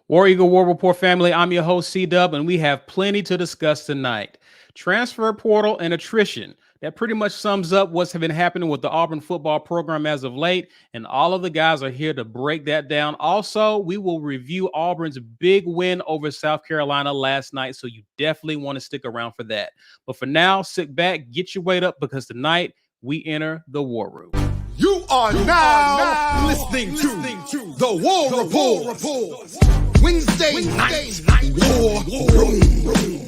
War Eagle War Report family, I'm your host, C-Dub, and we have plenty to discuss tonight. Transfer portal and attrition. That pretty much sums up what's been happening with the Auburn football program as of late, and all of the guys are here to break that down. Also, we will review Auburn's big win over South Carolina last night, so you definitely want to stick around for that. But for now, sit back, get your weight up, because tonight we enter the war room. You are now listening to the War Report. Wednesday night War Room.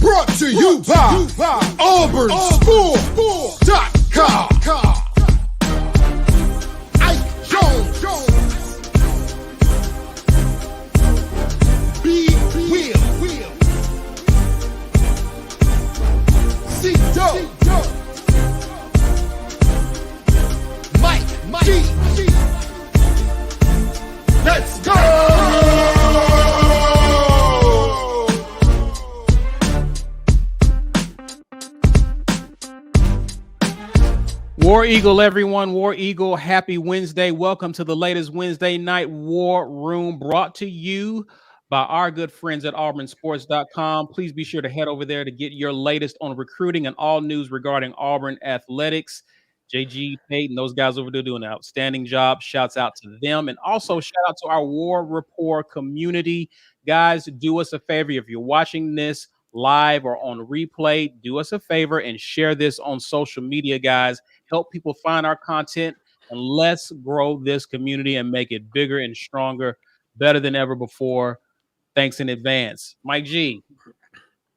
Brought to you by Auburn Sports.com. Ike Jones. B. Will. C. Doe. Mike G. Let's go! War Eagle, everyone. War Eagle, happy Wednesday. Welcome to the latest Wednesday night War Room, brought to you by our good friends at auburnsports.com. Please be sure to head over there to get your latest on recruiting and all news regarding Auburn athletics. JG, Peyton, those guys over there doing an outstanding job. Shouts out to them. And also shout out to our War Report community. Guys, do us a favor. If you're watching this live or on replay, do us a favor and share this on social media, guys. Help people find our content, and let's grow this community and make it bigger and stronger, better than ever before. Thanks in advance. Mike G,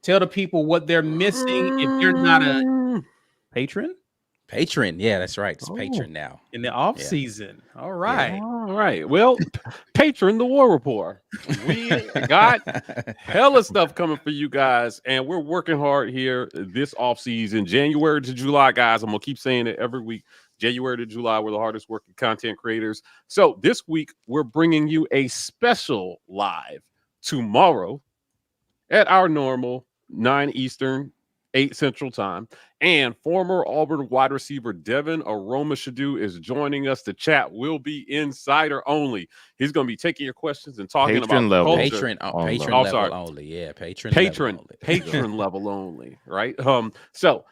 tell the people what they're missing if you're not a patron. Patron, yeah, that's right. It's patron now In the off season. All right. Yeah. All right. Well, patron the War Report. We got hella stuff coming for you guys, and we're working hard here this off season, January to July, guys. I'm gonna keep saying it every week. January to July, we're the hardest working content creators. So this week we're bringing you a special live tomorrow at our normal 9 Eastern, 8 Central time. And former Auburn wide receiver Devin Aroma-Shadu is joining us to chat. We'll be insider only. He's going to be taking your questions and talking patron about level. culture. Patron level only. Yeah, patron level only, right? So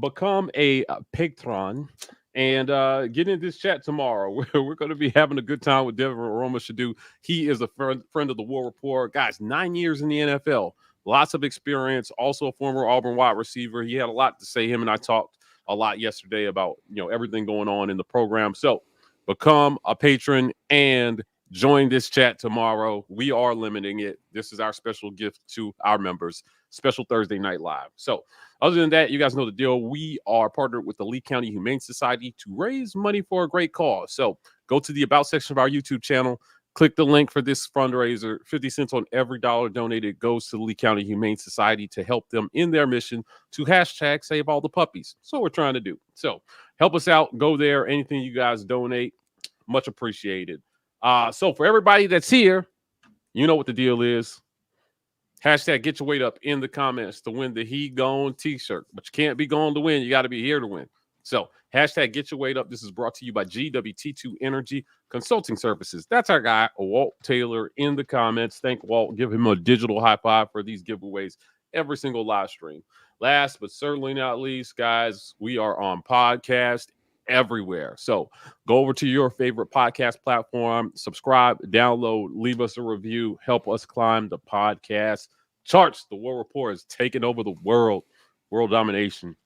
become a patron and get in this chat tomorrow. We're going to be having a good time with Devin Aroma-Shadu. He is a friend of the War Report. Guys, 9 years in the NFL. Lots of experience, also a former Auburn wide receiver. He had a lot to say. Him and I talked a lot yesterday about, everything going on in the program. So become a patron and join this chat tomorrow. We are limiting it. This is our special gift to our members, special Thursday night live. So other than that, you guys know the deal. We are partnered with the Lee County Humane Society to raise money for a great cause. So go to the About section of our YouTube channel. Click the link for this fundraiser. 50 cents on every dollar donated goes to the Lee County Humane Society to help them in their mission to hashtag save all the puppies. So what we're trying to do. So help us out. Go there. Anything you guys donate, much appreciated. So for everybody that's here, you know what the deal is. Hashtag get your weight up in the comments to win the He Gone t-shirt. But you can't be gone to win. You got to be here to win. So hashtag get your weight up. This is brought to you by GWT2 Energy Consulting Services. That's our guy, Walt Taylor, in the comments. Thank Walt. Give him a digital high five for these giveaways every single live stream. Last but certainly not least, guys, we are on podcast everywhere. So go over to your favorite podcast platform, subscribe, download, leave us a review, help us climb the podcast charts. The War Report is taking over the world domination.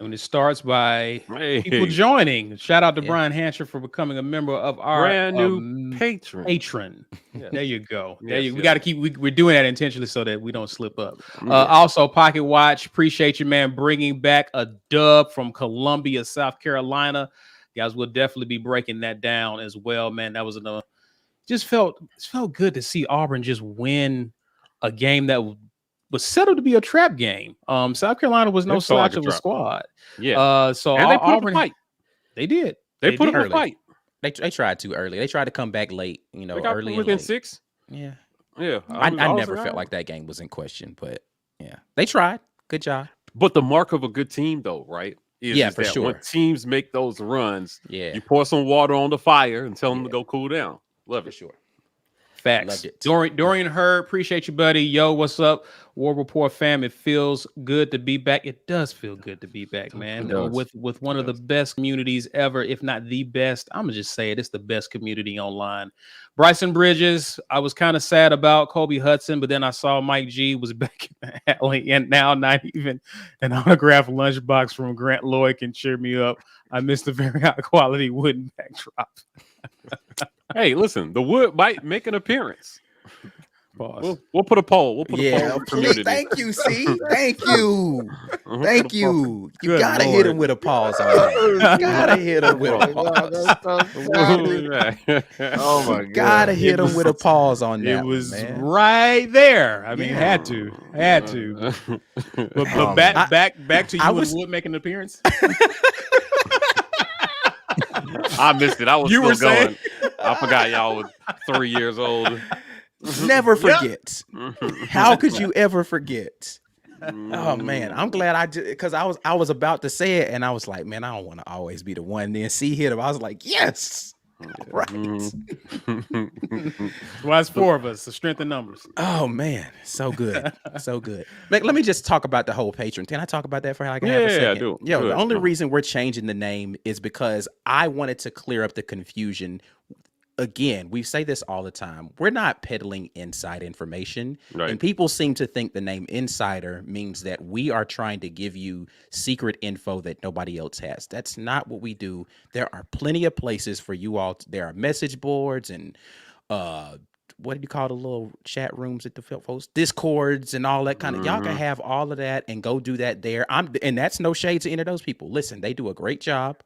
And it starts by people joining. Shout out to Brian Hansher for becoming a member of our brand new patron. Yes. There you go. We got to keep. We're doing that intentionally so that we don't slip up. Also, Pocket Watch. Appreciate you, man, bringing back a dub from Columbia, South Carolina. Guys, we'll definitely be breaking that down as well, man. That was just felt good to see Auburn just win a game that was settled to be a trap game. South Carolina was no slouch of a squad. Yeah. So and they put Auburn, up a fight. They did. They put up a fight. They tried too early. They tried to come back late, They got early within and late. 6. Yeah. Yeah. I never felt like that game was in question, but yeah, they tried. Good job. But the mark of a good team, though, right? Is for that sure. When teams make those runs, Yeah. you pour some water on the fire and tell them to go cool down. Love For it. sure. Facts. Loved it. Dorian Hurd, appreciate you, buddy. Yo, what's up? War Report fam. It feels good to be back. It does feel good to be back, man. With one of the best communities ever, if not the best. I'm gonna just say it's the best community online. Bryson Bridges, I was kind of sad about Kobe Hudson, but then I saw Mike G was back in the alley, and now not even an autographed lunchbox from Grant Lloyd can cheer me up. I missed the very high quality wooden backdrop. Hey, listen, the wood might make an appearance. We'll put a poll. We'll put a poll. In the community. Thank you, C. Thank you. Thank you. You Good gotta Lord. hit him with a pause on that. You gotta hit him with a pause. Oh my god! Gotta hit him with a pause on that. It was man. right there. I mean, had to. But back to you and Wood making an appearance. I missed it. I was You still were saying? going. I forgot y'all was 3 years old. Never forget. How could you ever forget? Oh man, I'm glad I did, because I was about to say it and I was like, man, I don't want to always be the one. Then C hit him. I was like, yes, right. Well, it's 4 of us. The strength in numbers. Oh man, so good, so good. Let me just talk about the whole patron. Can I talk about that for like half a second? Yeah, do. Yo, Do the it. only reason we're changing the name is because I wanted to clear up the confusion. Again, we say this all the time. We're not peddling inside information. Right. And people seem to think the name insider means that we are trying to give you secret info that nobody else has. That's not what we do. There are plenty of places for you all. There are message boards and what do you call the little chat rooms at the folks? Discords and all that kind of. Y'all can have all of that and go do that there. And that's no shade to any of those people. Listen, they do a great job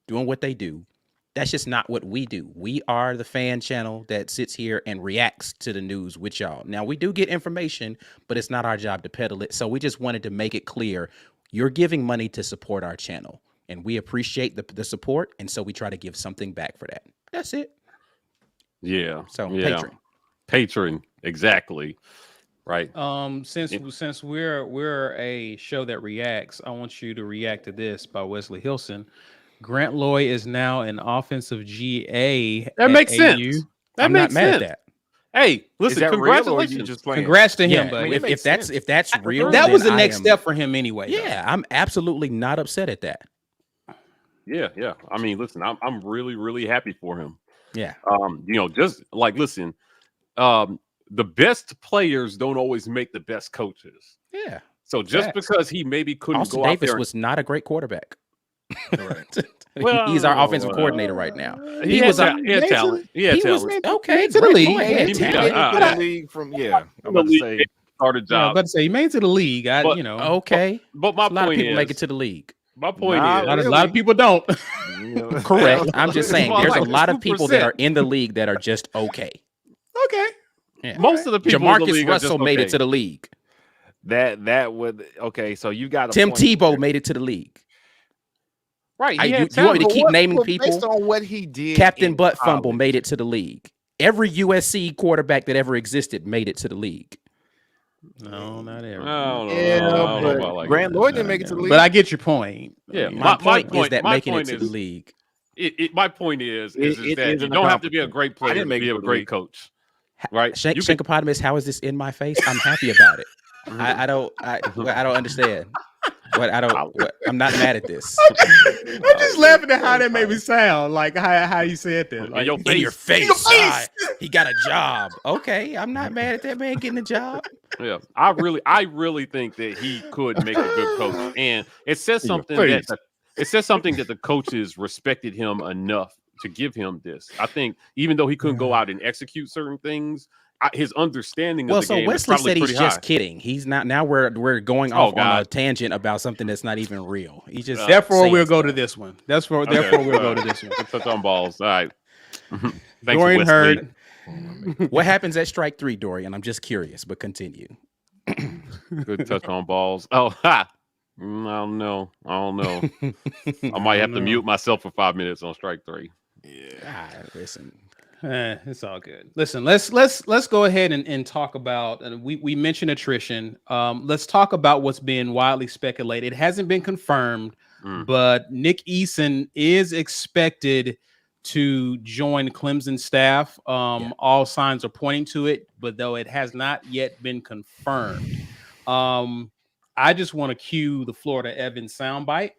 doing what they do. That's just not what we do. We are the fan channel that sits here and reacts to the news with y'all. Now, we do get information, but it's not our job to peddle it. So we just wanted to make it clear, you're giving money to support our channel, and we appreciate the support, and so we try to give something back for that. That's it. Yeah. So, yeah. Patron, exactly. Right. Since we're a show that reacts, I want you to react to this by Wesley Hilson. Grant Lloyd is now an offensive GA. That makes AU. sense. I'm not mad at that. Hey, listen, Is that real or congratulations. you just playing? Congrats to him, Yeah, but if that's real, that was the then next I am- step for him anyway. though. Yeah, I'm absolutely not upset at that. Yeah. I mean, listen, I'm really, really happy for him. Yeah. Just like listen, the best players don't always make the best coaches. Yeah. So just Facts. because he maybe couldn't Austin go out Davis there, was not a great quarterback. Right. Well, He's our offensive coordinator right now. he was had talent. He had talent. Okay. to the Grant league. Lloyd had He- talent. The league from I'm about to say Started Yeah, I was job. about to say he made it to the league. Okay. But my A lot of point people is, make it to the league. my point Nah, is, a lot of people don't. Correct. I'm just saying Well, there's like a lot of people that 2%. are in the league that are just okay. Okay. Yeah. most of the people in the Jamarcus league are just Russell made okay. it to the league. that would so you got a Tim point Tebow there. made it to the league. Right. You He had want me talent. to keep naming But people? based on what he did. Captain in Butt Fumble college. made it to the league. Every USC quarterback that ever existed made it to the league. No, not I every. don't know. Yeah, I don't know but about like Grant that. Lloyd didn't make it to the league. But I get your point. Yeah, My point is that my making it point to the is- league. My point is It that is you an don't have to be a accomplishment. great I player didn't to make be it a to the great league. coach, right? Shank, You can- Shankopotamus, how is this in my face? I'm happy about it. I don't understand. I'm not mad at this. I'm just laughing at how that made me sound. Like how you said that. Like, your In your face. He got a job. Okay, I'm not mad at that man getting a job. Yeah, I really think that he could make a good coach, and it says something face. that the coaches respected him enough to give him this. I think even though he couldn't go out and execute certain things, his understanding Well, of the so game Wesley is probably said he's pretty just high. kidding. He's not. Now we're going Oh, off on a God. tangent about something that's not even real. He just Therefore, saying we'll go to stuff. this one. Therefore, Okay, we'll go all to right. this one. Let's touch on balls. All right. Thanks, Dorian Wesley. Hurd. What happens at strike 3, Dorian? I'm just curious, but continue. Good touch on balls. Oh, ha. I don't know. I might have to mute myself for 5 minutes on strike 3. Ah, listen. It's all good. Listen, let's go ahead and talk about. And we mentioned attrition. Let's talk about what's been widely speculated. It hasn't been confirmed, but Nick Eason is expected to join Clemson staff. All signs are pointing to it, but though it has not yet been confirmed. I just want to cue the Florida Evans soundbite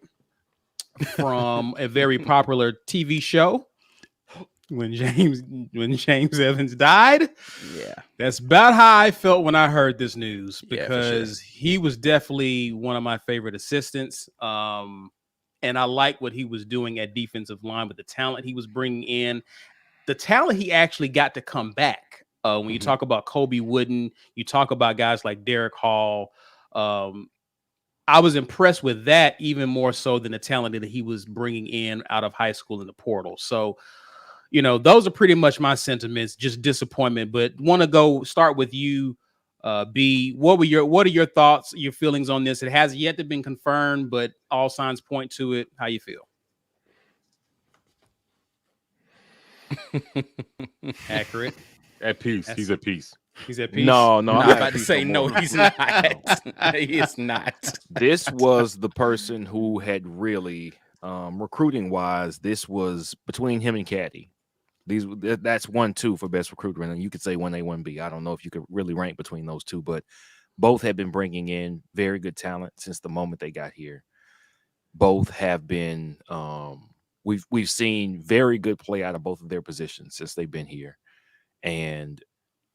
from a very popular TV show when James Evans died. Yeah. That's about how I felt when I heard this news, Yeah, because he was definitely one of my favorite assistants. And I like what he was doing at defensive line with the talent he was bringing in, the talent he actually got to come back. When you talk about Kobe Wooden, you talk about guys like Derek Hall. I was impressed with that even more so than the talent that he was bringing in out of high school in the portal. So, you know, those are pretty much my sentiments, just disappointment. But want to go start with you, B. What are your thoughts, your feelings on this? It has yet to been confirmed, but all signs point to it. How you feel? Accurate. At peace. He's at peace. He's at peace. No, I'm I'm about to say no, he's not. He is not. This was the person who had really, recruiting wise, this was between him and Caddy. That's 1-2 for best recruiter, and you could say 1A, 1B. I don't know if you could really rank between those two, but both have been bringing in very good talent since the moment they got here. Both have been, we've seen very good play out of both of their positions since they've been here, and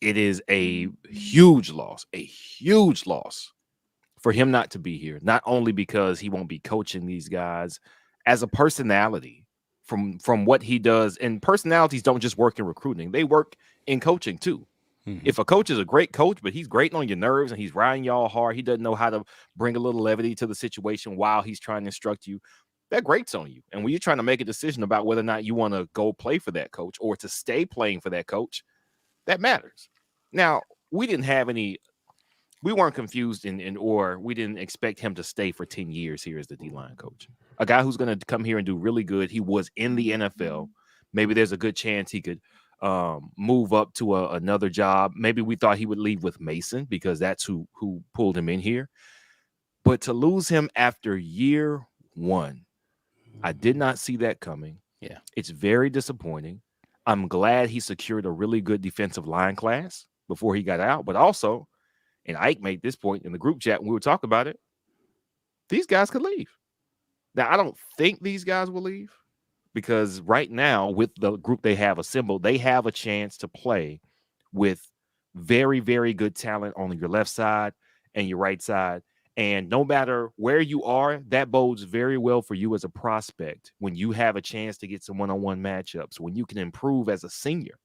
it is a huge loss for him not to be here. Not only because he won't be coaching these guys, as a personality. From what he does, and personalities don't just work in recruiting, they work in coaching too. If a coach is a great coach, but he's grating on your nerves and he's riding y'all hard, he doesn't know how to bring a little levity to the situation while he's trying to instruct you, that grates on you. And when you're trying to make a decision about whether or not you want to go play for that coach or to stay playing for that coach, that matters. Now, we weren't confused or we didn't expect him to stay for 10 years here as the D-line coach. A guy who's going to come here and do really good. He was in the NFL. Maybe there's a good chance he could move up to another job. Maybe we thought he would leave with Mason because that's who pulled him in here. But to lose him after year one, I did not see that coming. Yeah. It's very disappointing. I'm glad he secured a really good defensive line class before he got out. But also, and Ike made this point in the group chat when we were talking about it, these guys could leave. Now, I don't think these guys will leave because right now, with the group they have assembled, they have a chance to play with very, very good talent on your left side and your right side. And no matter where you are, that bodes very well for you as a prospect when you have a chance to get some one-on-one matchups, when you can improve as a senior.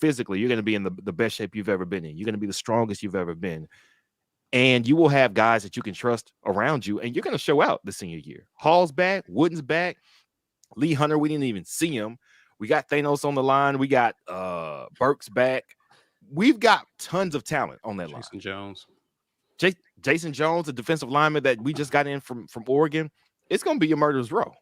Physically, you're going to be in the best shape you've ever been in. You're going to be the strongest you've ever been. And you will have guys that you can trust around you, and you're going to show out the senior year. Hall's back. Wooden's back. Lee Hunter, we didn't even see him. We got Thanos on the line. We got Burks back. We've got tons of talent on that line. Jason Jones, a defensive lineman that we just got in from Oregon. It's going to be a murderer's row.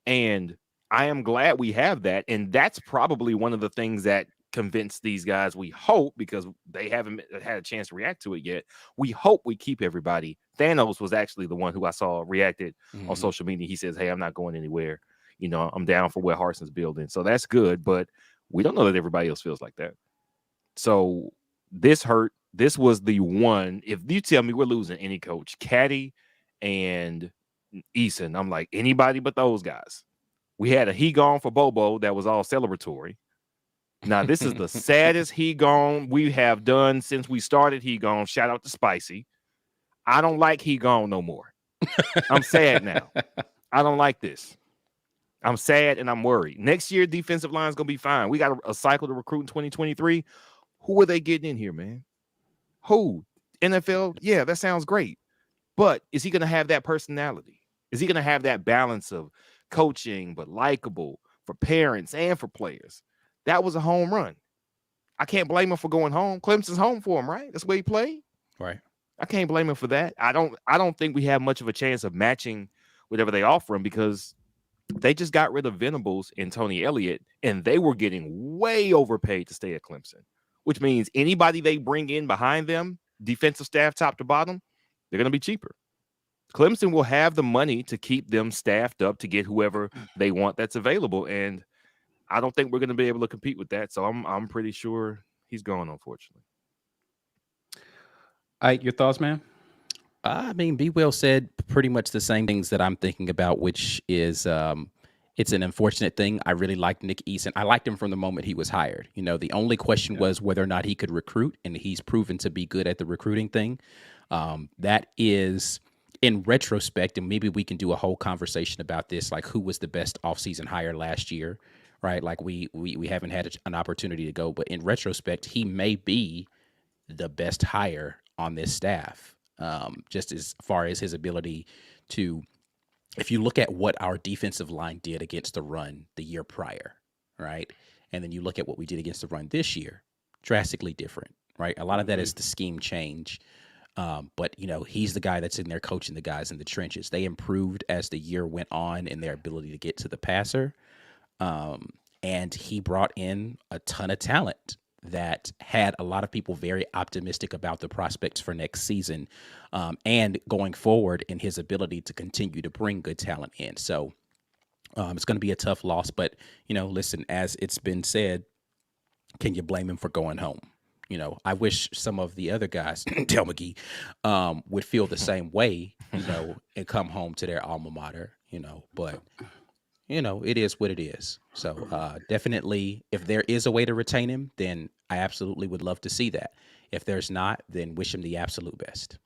And I am glad we have that. And that's probably one of the things that convinced these guys, we hope, because they haven't had a chance to react to it yet. We hope we keep everybody. Thanos was actually the one who I saw reacted on social media. He says, hey, I'm not going anywhere. You know, I'm down for what Harsin's building. So that's good. But we don't know that everybody else feels like that. So this hurt. This was the one. If you tell me we're losing any coach, Caddy and Eason, I'm like, anybody but those guys. We had a he gone for Bobo that was all celebratory. Now, this is the saddest he gone we have done since we started he gone. Shout out to Spicy. I don't like he gone no more. I'm sad now. I don't like this. I'm sad and I'm worried. Next year, defensive line is going to be fine. We got a cycle to recruit in 2023. Who are they getting in here, man? Who? NFL? Yeah, that sounds great. But is he going to have that personality? Is he going to have that balance of coaching, but likable for parents and for players? That was a home run. I can't blame him for going home. Clemson's home for him, right? That's where he played. Right. I can't blame him for that. I don't think we have much of a chance of matching whatever they offer him because they just got rid of Venables and Tony Elliott, and they were getting way overpaid to stay at Clemson, which means anybody they bring in behind them, defensive staff top to bottom, they're going to be cheaper. Clemson will have the money to keep them staffed up to get whoever they want that's available. And I don't think we're going to be able to compete with that. So I'm pretty sure he's gone, unfortunately. Ike, your thoughts, man? I mean, B. Will said pretty much the same things that I'm thinking about, which is it's an unfortunate thing. I really liked Nick Eason. I liked him from the moment he was hired. You know, the only question was whether or not he could recruit, and he's proven to be good at the recruiting thing. That is, in retrospect, and maybe we can do a whole conversation about this, like who was the best offseason hire last year, right? Like we haven't had an opportunity to go, but in retrospect, he may be the best hire on this staff. Just as far as his ability to, if you look at what our defensive line did against the run the year prior, right? And then you look at what we did against the run this year, drastically different, right? A lot of that is the scheme change. But, you know, he's the guy that's in there coaching the guys in the trenches. They improved as the year went on in their ability to get to the passer. And he brought in a ton of talent that had a lot of people very optimistic about the prospects for next season and going forward in his ability to continue to bring good talent in. So it's going to be a tough loss. But, you know, listen, as it's been said, can you blame him for going home? You know, I wish some of the other guys, Del McGee, would feel the same way, you know, and come home to their alma mater, you know, but, you know, it is what it is. So definitely, if there is a way to retain him, then I absolutely would love to see that. If there's not, then wish him the absolute best.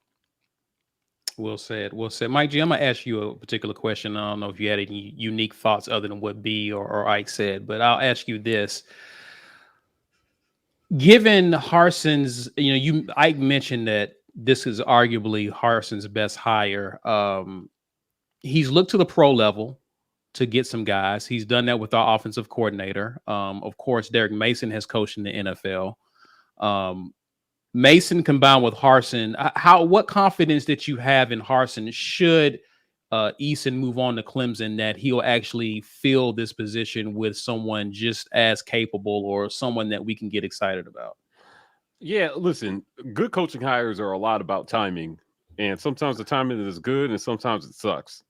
Well said. Well said. Mike G, I'm going to ask you a particular question. I don't know if you had any unique thoughts other than what B or Ike said, but I'll ask you this. Given Harsin's, you know, Ike mentioned that this is arguably Harsin's best hire. He's looked to the pro level to get some guys. He's done that with our offensive coordinator. Of course, Derek Mason has coached in the NFL. Mason combined with Harsin, what confidence that you have in Harsin should Eason move on to Clemson, that he'll actually fill this position with someone just as capable or someone that we can get excited about? Yeah, listen, good coaching hires are a lot about timing, and sometimes the timing is good and sometimes it sucks.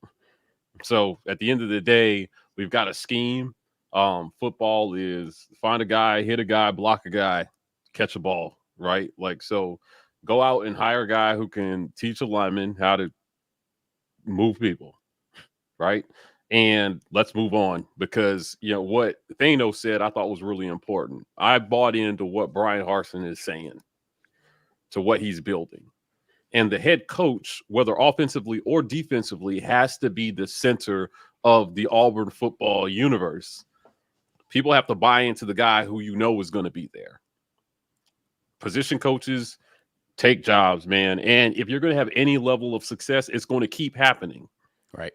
So at the end of the day, we've got a scheme. Football is find a guy, hit a guy, block a guy, catch a ball, right? Like, so go out and hire a guy who can teach a lineman how to move people, right? And let's move on, because, you know, what Thano said I thought was really important. I bought into what Brian Harsin is saying, to what he's building. And the head coach, whether offensively or defensively, has to be the center of the Auburn football universe. People have to buy into the guy who you know is going to be there. Position coaches take jobs, man. And if you're going to have any level of success, it's going to keep happening. Right.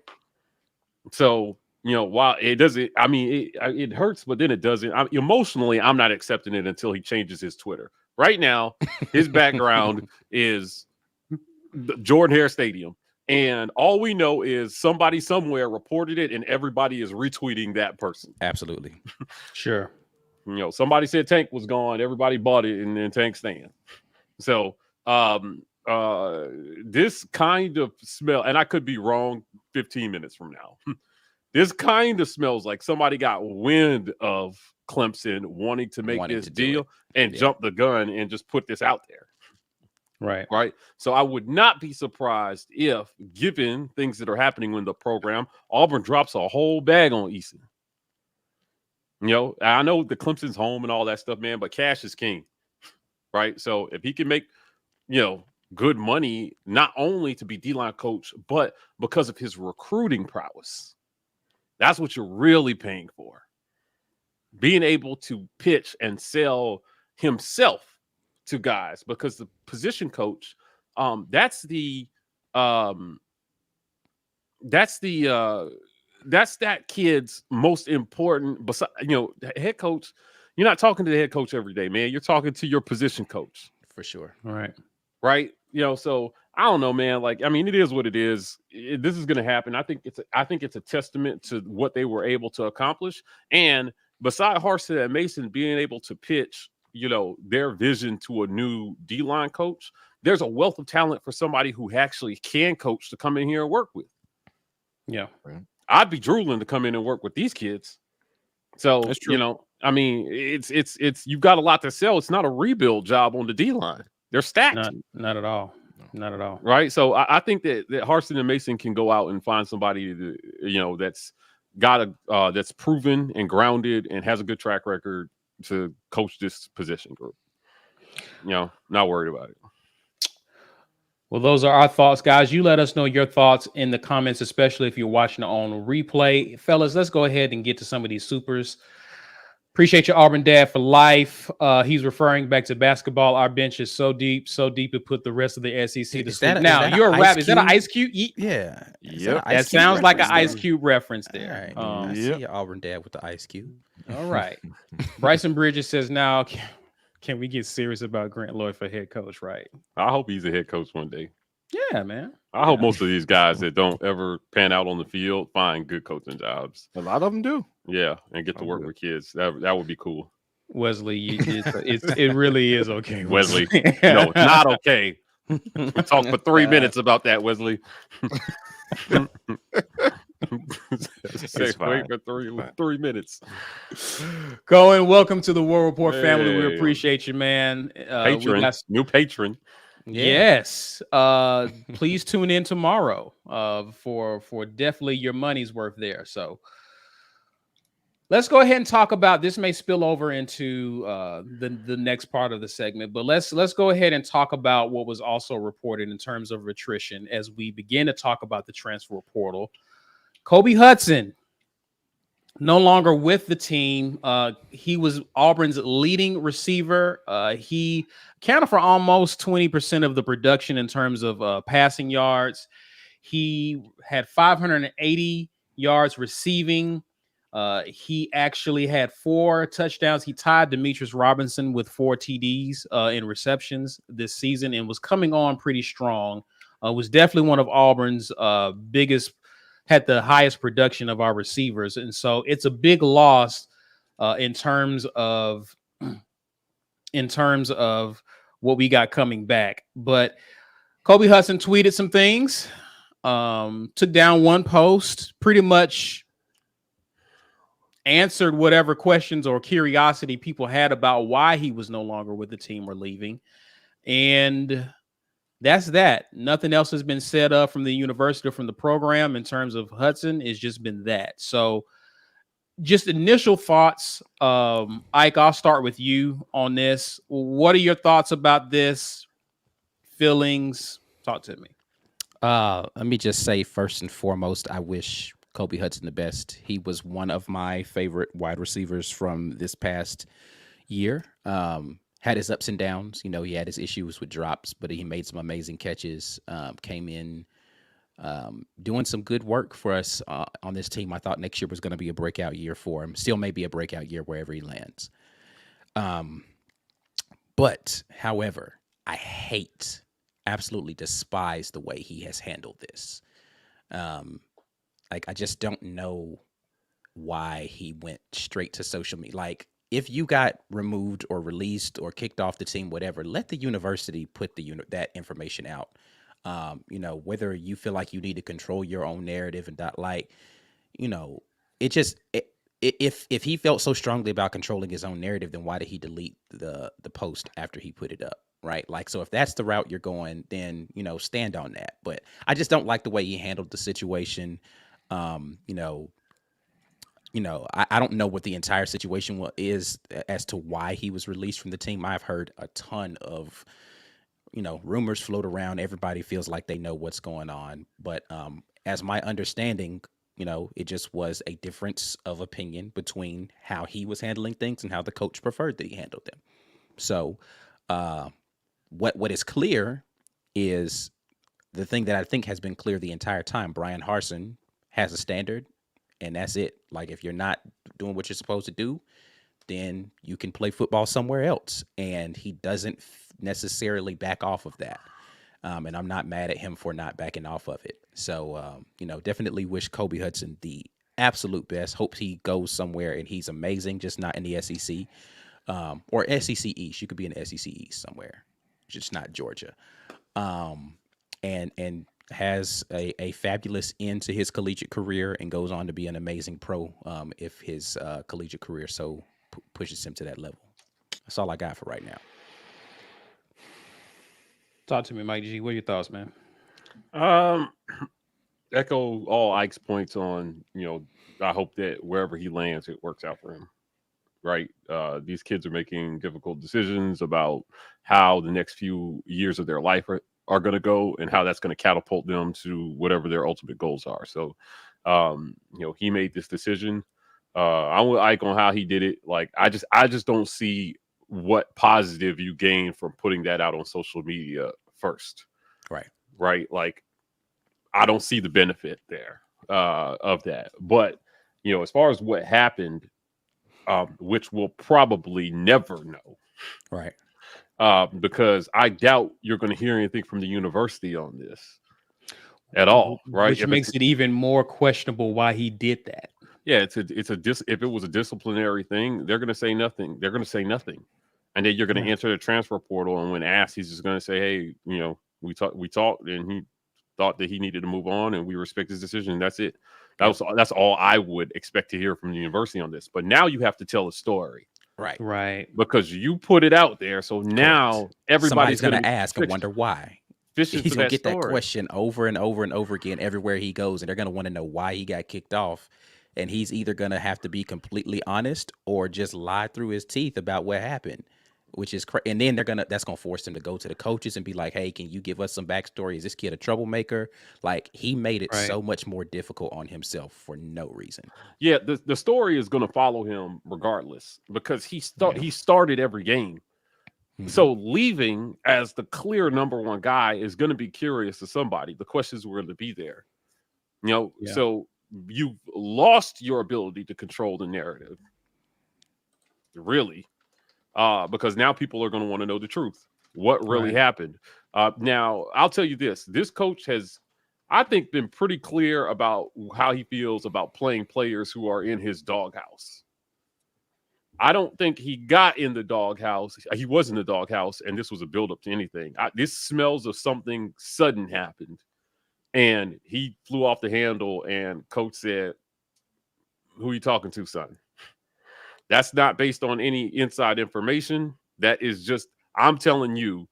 So, you know, while it doesn't, I mean, it hurts, but then it doesn't. Emotionally, I'm not accepting it until he changes his Twitter. Right now, his background is the Jordan Hare Stadium. And all we know is somebody somewhere reported it and everybody is retweeting that person. Absolutely. Sure. You know, somebody said Tank was gone. Everybody bought it and then Tank stand. So this kind of smell, and I could be wrong 15 minutes from now. This kind of smells like somebody got wind of Clemson wanting to make this deal and jump the gun and just put this out there. Right. Right. So I would not be surprised if, given things that are happening in the program, Auburn drops a whole bag on Eason. You know, I know the Clemson's home and all that stuff, man, but cash is king. Right. So if he can make, you know, good money, not only to be D-line coach, but because of his recruiting prowess, that's what you're really paying for. Being able to pitch and sell himself to guys, because the position coach, that's that kid's most important. Besides, you know, head coach, you're not talking to the head coach every day, man. You're talking to your position coach. For sure. Right. You know, so I don't know, man. Like, I mean, it is what it is. This is going to happen. I think it's a testament to what they were able to accomplish. And beside Harsin and Mason being able to pitch, you know, their vision to a new D-line coach, there's a wealth of talent for somebody who actually can coach to come in here and work with. Yeah. I'd be drooling to come in and work with these kids. So, That's true. I mean, it's you've got a lot to sell. It's not a rebuild job on the D line. They're stacked. Not at all. Not at all. Right. So I think that Harsin and Mason can go out and find somebody that's got that's proven and grounded and has a good track record to coach this position group. Not worried about it. Well, those are our thoughts, guys. You let us know your thoughts in the comments, especially if you're watching on replay. Fellas, let's go ahead and get to some of these supers. Appreciate your Auburn dad for life. He's referring back to basketball. Our bench is so deep it put the rest of the SEC to sleep. Now, you're a rap. Is that an Ice Cube? Yeah. Yep. That sounds like an Ice Cube reference there. All right. I see your Auburn dad with the Ice Cube. All right. Bryson Bridges says, now, can we get serious about Grant Lloyd for head coach, right? I hope he's a head coach one day. Yeah, man. I hope most of these guys that don't ever pan out on the field find good coaching jobs. A lot of them do. Yeah, and get to work with kids. That would be cool. Wesley, it really is okay. Wesley. No, it's not okay. We talked for 3 minutes about that, Wesley. Wait for 3 minutes. Cohen, welcome to the War Report family. We Hey. appreciate you, man. New patron. Yes. Please tune in tomorrow for definitely your money's worth there. So let's go ahead and talk about this. May spill over into the next part of the segment, but let's go ahead and talk about what was also reported in terms of attrition as we begin to talk about the transfer portal. Kobe Hudson no longer with the team. He was Auburn's leading receiver. He accounted for almost 20% of the production in terms of passing yards. He had 580 yards receiving. He actually had 4 touchdowns. He tied Demetrius Robinson with 4 TDs in receptions this season and was coming on pretty strong. Was definitely one of Auburn's biggest, had the highest production of our receivers. And so it's a big loss in terms of what we got coming back. But Kobe Hudson tweeted some things, took down one post, pretty much answered whatever questions or curiosity people had about why he was no longer with the team or leaving. And that's that. Nothing else has been said from the university or from the program in terms of Hudson. It's just been that. So just initial thoughts. Ike, I'll start with you on this. What are your thoughts about this? Feelings? Talk to me. Let me just say, first and foremost, I wish Kobe Hudson the best. He was one of my favorite wide receivers from this past year. Had his ups and downs. He had his issues with drops, but he made some amazing catches. Came in doing some good work for us on this team. I thought next year was going to be a breakout year for him. Still may be a breakout year wherever he lands. But, however, I absolutely despise the way he has handled this. I just don't know why he went straight to social media. If you got removed or released or kicked off the team, whatever, let the university put that information out. Whether you feel like you need to control your own narrative and if he felt so strongly about controlling his own narrative, then why did he delete the post after he put it up? Right. So if that's the route you're going, then, stand on that. But I just don't like the way he handled the situation. I don't know what the entire situation is as to why he was released from the team. I've heard a ton of, rumors float around. Everybody feels like they know what's going on. But as my understanding, it just was a difference of opinion between how he was handling things and how the coach preferred that he handled them. So what is clear is the thing that I think has been clear the entire time. Brian Harsin has a standard. And that's it. If you're not doing what you're supposed to do, then you can play football somewhere else. And he doesn't necessarily back off of that. And I'm not mad at him for not backing off of it. So, definitely wish Kobe Hudson the absolute best. Hope he goes somewhere and he's amazing, just not in the SEC or SEC East. You could be in the SEC East somewhere, just not Georgia. And has a fabulous end to his collegiate career and goes on to be an amazing pro if his collegiate career so pushes him to that level. That's all I got for right now. Talk to me, Mike G. What are your thoughts, man? Echo all Ike's points on, I hope that wherever he lands, it works out for him. Right. These kids are making difficult decisions about how the next few years of their life are going to go and how that's going to catapult them to whatever their ultimate goals are. So, he made this decision. I'm with Ike on how he did it. Like, I just don't see what positive you gain from putting that out on social media first. Right. Right. Like, I don't see the benefit there of that. But, as far as what happened, which we'll probably never know. Right. Because I doubt you're going to hear anything from the university on this at all. Right. Which makes it even more questionable why he did that. Yeah. If it was a disciplinary thing, they're going to say nothing. They're going to say nothing. And then you're going to enter the transfer portal. And when asked, he's just going to say, hey, we talked and he thought that he needed to move on and we respect his decision. That's it. That's all I would expect to hear from the university on this. But now you have to tell a story. Right. Because you put it out there. So now everybody's going to ask and wonder why. He's going to get that question over and over and over again everywhere he goes. And they're going to want to know why he got kicked off. And he's either going to have to be completely honest or just lie through his teeth about what happened. Which is and then that's gonna force him to go to the coaches and be like, hey, can you give us some backstory? Is this kid a troublemaker? Like, he made it so much more difficult on himself for no reason. Yeah, the story is gonna follow him regardless because he started every game. Mm-hmm. So leaving as the clear number one guy is gonna be curious to somebody. The questions were gonna be there. So you've lost your ability to control the narrative. Really. Because now people are going to want to know the truth. What really happened? Now, I'll tell you this. This coach has, I think, been pretty clear about how he feels about playing players who are in his doghouse. I don't think he got in the doghouse. He was in the doghouse, and this was a buildup to anything. This smells of something sudden happened. And he flew off the handle, and coach said, who are you talking to, son? That's not based on any inside information. That is just, I'm telling you,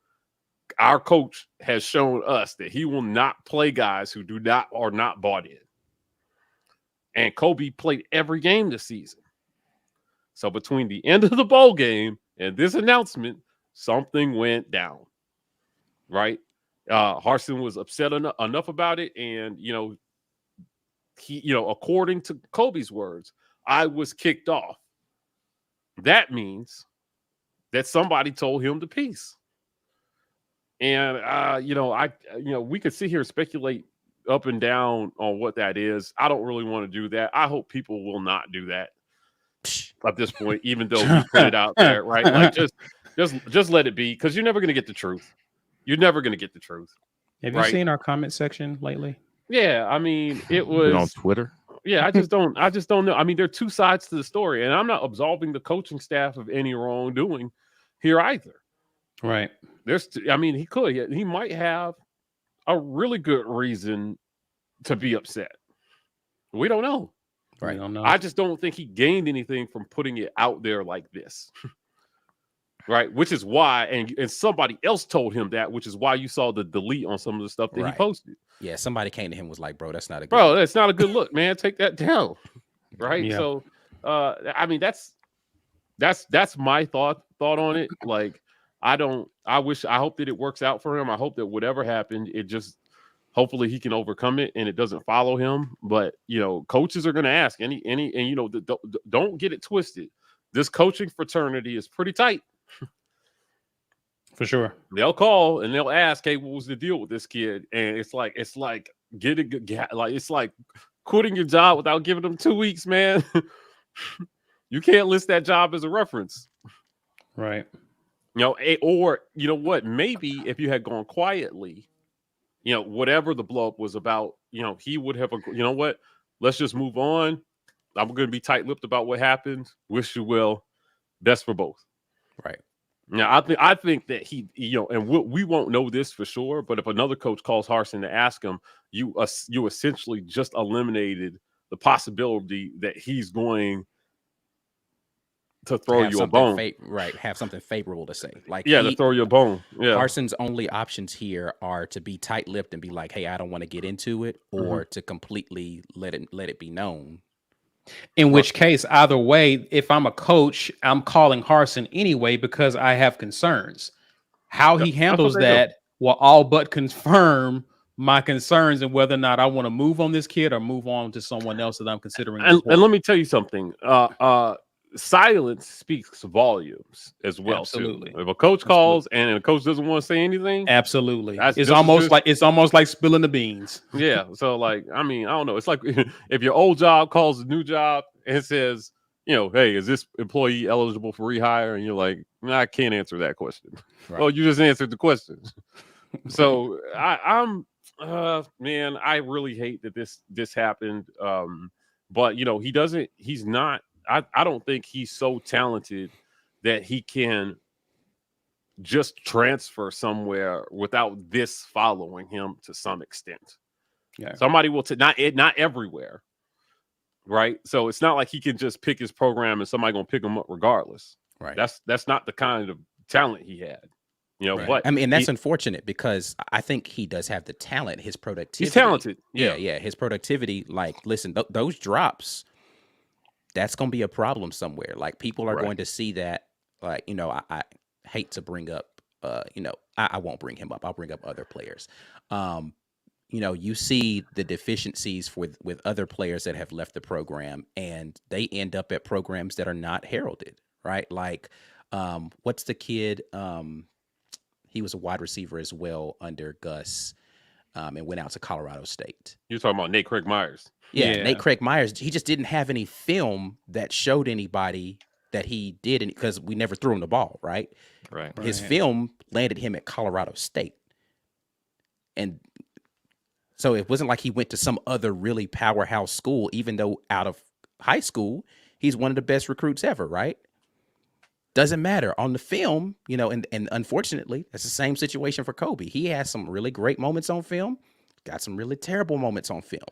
our coach has shown us that he will not play guys who are not bought in. And Kobe played every game this season. So between the end of the bowl game and this announcement, something went down. Right? Harsin was upset enough about it. And, he, according to Kobe's words, I was kicked off. That means that somebody told him the piece. And, we could sit here and speculate up and down on what that is. I don't really want to do that. I hope people will not do that at this point, even though we put it out there, right? Like, just let it be, because you're never going to get the truth. You're never going to get the truth. Have you seen our comment section lately? Yeah, I mean, it was on Twitter. Yeah, I just don't know. I mean, there are two sides to the story, and I'm not absolving the coaching staff of any wrongdoing here either. Right. He might have a really good reason to be upset. We don't know. Right. Don't know. I just don't think he gained anything from putting it out there like this. Right. Which is why, and somebody else told him that, which is why you saw the delete on some of the stuff that he posted. Yeah. Somebody came to him and was like, bro, that's not a good look, man. Take that down. Right. Yeah. So, that's my thought on it. Like, I hope that it works out for him. I hope that whatever happened, hopefully he can overcome it and it doesn't follow him. But, coaches are going to ask don't get it twisted. This coaching fraternity is pretty tight. For sure. They'll call and they'll ask, hey, what was the deal with this kid? And it's like it's like quitting your job without giving them 2 weeks, man. You can't list that job as a reference. Right. Or you know what? Maybe if you had gone quietly, whatever the blow up was about, he would have, what? Let's just move on. I'm going to be tight-lipped about what happened. Wish you well. Best for both. Right. Now, I think that he, and we won't know this for sure, but if another coach calls Harsin to ask him, you essentially just eliminated the possibility that he's going to throw you a bone. Have something favorable to say. To throw you a bone. Yeah. Harsin's only options here are to be tight-lipped and be like, hey, I don't want to get into it, or to completely let it be known. In which case, either way, if I'm a coach, I'm calling Harsin anyway because I have concerns. How he handles that will all but confirm my concerns and whether or not I want to move on this kid or move on to someone else that I'm considering. And let me tell you something. Silence speaks volumes as well. Absolutely. Too. If a coach calls and a coach doesn't want to say anything, absolutely, it's almost like spilling the beans. Yeah. So I don't know. It's like if your old job calls a new job and says, hey, is this employee eligible for rehire? And you're like, I can't answer that question. Right. Well, you just answered the question. So man, I really hate that this happened. But he's not. I don't think he's so talented that he can just transfer somewhere without this following him to some extent. Yeah. Somebody will not everywhere, right? So it's not like he can just pick his program and somebody gonna pick him up regardless. Right. That's not the kind of talent he had. Right. But that's unfortunate because I think he does have the talent. His productivity. He's talented. Yeah. His productivity. Listen, those drops. That's going to be a problem somewhere. People are going to see that. I hate to bring up, I won't bring him up. I'll bring up other players. You see the deficiencies with other players that have left the program and they end up at programs that are not heralded, right? What's the kid? He was a wide receiver as well under Gus and went out to Colorado State. You're talking about Nate Craig Myers. Yeah, Nate Craig Myers, he just didn't have any film that showed anybody that he did, because we never threw him the ball, right? Right. His film landed him at Colorado State. And so it wasn't like he went to some other really powerhouse school, even though out of high school, he's one of the best recruits ever, right? Doesn't matter. On the film, and unfortunately, that's the same situation for Kobe. He has some really great moments on film, got some really terrible moments on film.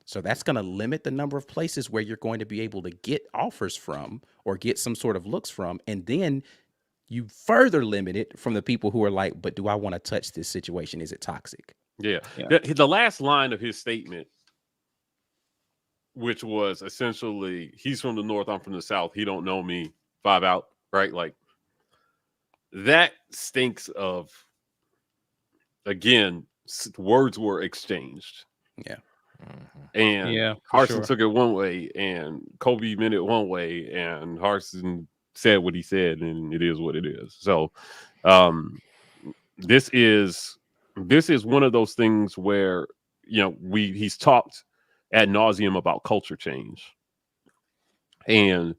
So that's going to limit the number of places where you're going to be able to get offers from or get some sort of looks from. And then you further limit it from the people who are like, but do I want to touch this situation? Is it toxic? Yeah. The last line of his statement, which was essentially, he's from the North, I'm from the South. He don't know me. 5 out, right? That stinks of, again, words were exchanged. Yeah. And Harsin took it one way and Kobe meant it one way and Harsin said what he said and it is what it is. So this is one of those things where he's talked ad nauseum about culture change. And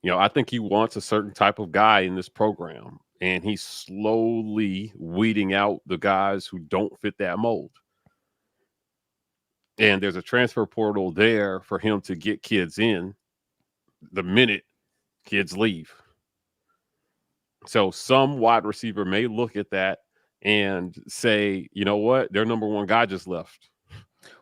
I think he wants a certain type of guy in this program and he's slowly weeding out the guys who don't fit that mold. And there's a transfer portal there for him to get kids in the minute kids leave. So some wide receiver may look at that and say, you know what, their number one guy just left.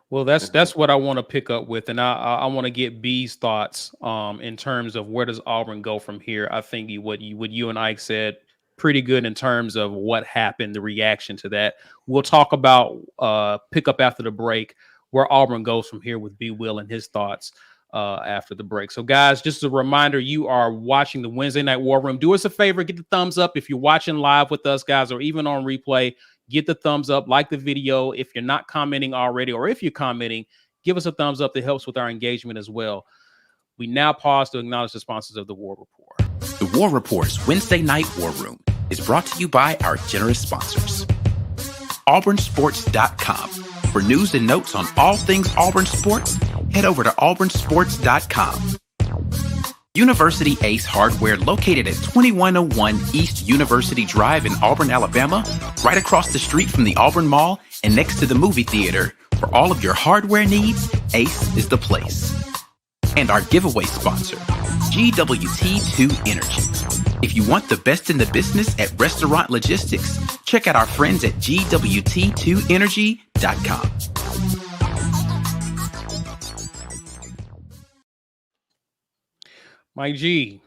Well, that's what I want to pick up with. And I want to get B's thoughts in terms of where does Auburn go from here. I think what you and Ike said, pretty good in terms of what happened, the reaction to that. We'll talk about pick up after the break, where Auburn goes from here with B. Will and his thoughts after the break. So, guys, just a reminder, you are watching the Wednesday Night War Room. Do us a favor, get the thumbs up if you're watching live with us, guys, or even on replay. Get the thumbs up, like the video. If you're not commenting already, or if you're commenting, give us a thumbs up. That helps with our engagement as well. We now pause to acknowledge the sponsors of the War Report. The War Report's Wednesday Night War Room is brought to you by our generous sponsors. AuburnSports.com. For news and notes on all things Auburn sports, head over to AuburnSports.com. University Ace Hardware, located at 2101 East University Drive in Auburn, Alabama, right across the street from the Auburn Mall and next to the movie theater. For all of your hardware needs, Ace is the place. And our giveaway sponsor, GWT2 Energy. If you want the best in the business at restaurant logistics, check out our friends at gwt2energy.com. Mike G,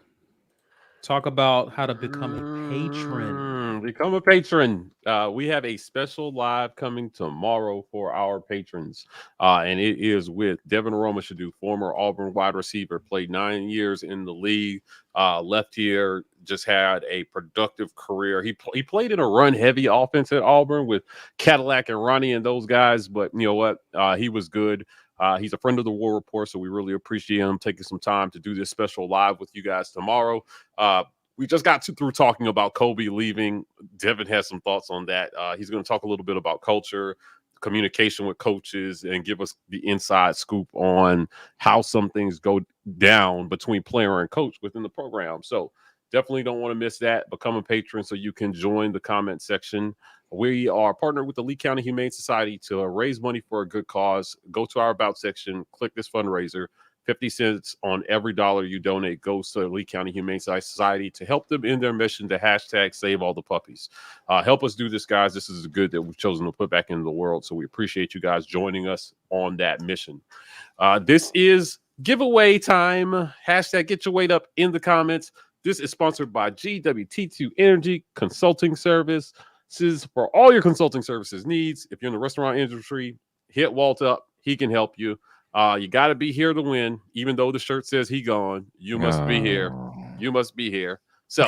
talk about how to become a patron. Become a patron. We have a special live coming tomorrow for our patrons. And it is with Devin Aroma-Shadu, former Auburn wide receiver, played 9 years in the league, left here, just had a productive career. He played in a run-heavy offense at Auburn with Cadillac and Ronnie and those guys, but you know what? He was good. He's a friend of the War Report, so we really appreciate him taking some time to do this special live with you guys tomorrow. We just got through talking about Kobe leaving. Devin has some thoughts on that. He's going to talk a little bit about culture, communication with coaches, and give us the inside scoop on how some things go down between player and coach within the program. So definitely don't want to miss that. Become a patron so you can join the comment section. We are partnered with the Lee County Humane Society to raise money for a good cause. Go to our About section, click this fundraiser. 50 cents on every dollar you donate goes to the Lee County Humane Society to help them in their mission to hashtag save all the puppies. Help us do this, guys. This is good that we've chosen to put back into the world. So we appreciate you guys joining us on that mission. This is giveaway time. Hashtag get your weight up in the comments. This is sponsored by GWT2 Energy Consulting Service. This is for all your consulting services needs. If you're in the restaurant industry, hit Walt up. He can help you. You got to be here to win. Even though the shirt says he gone, you must be here. You must be here. So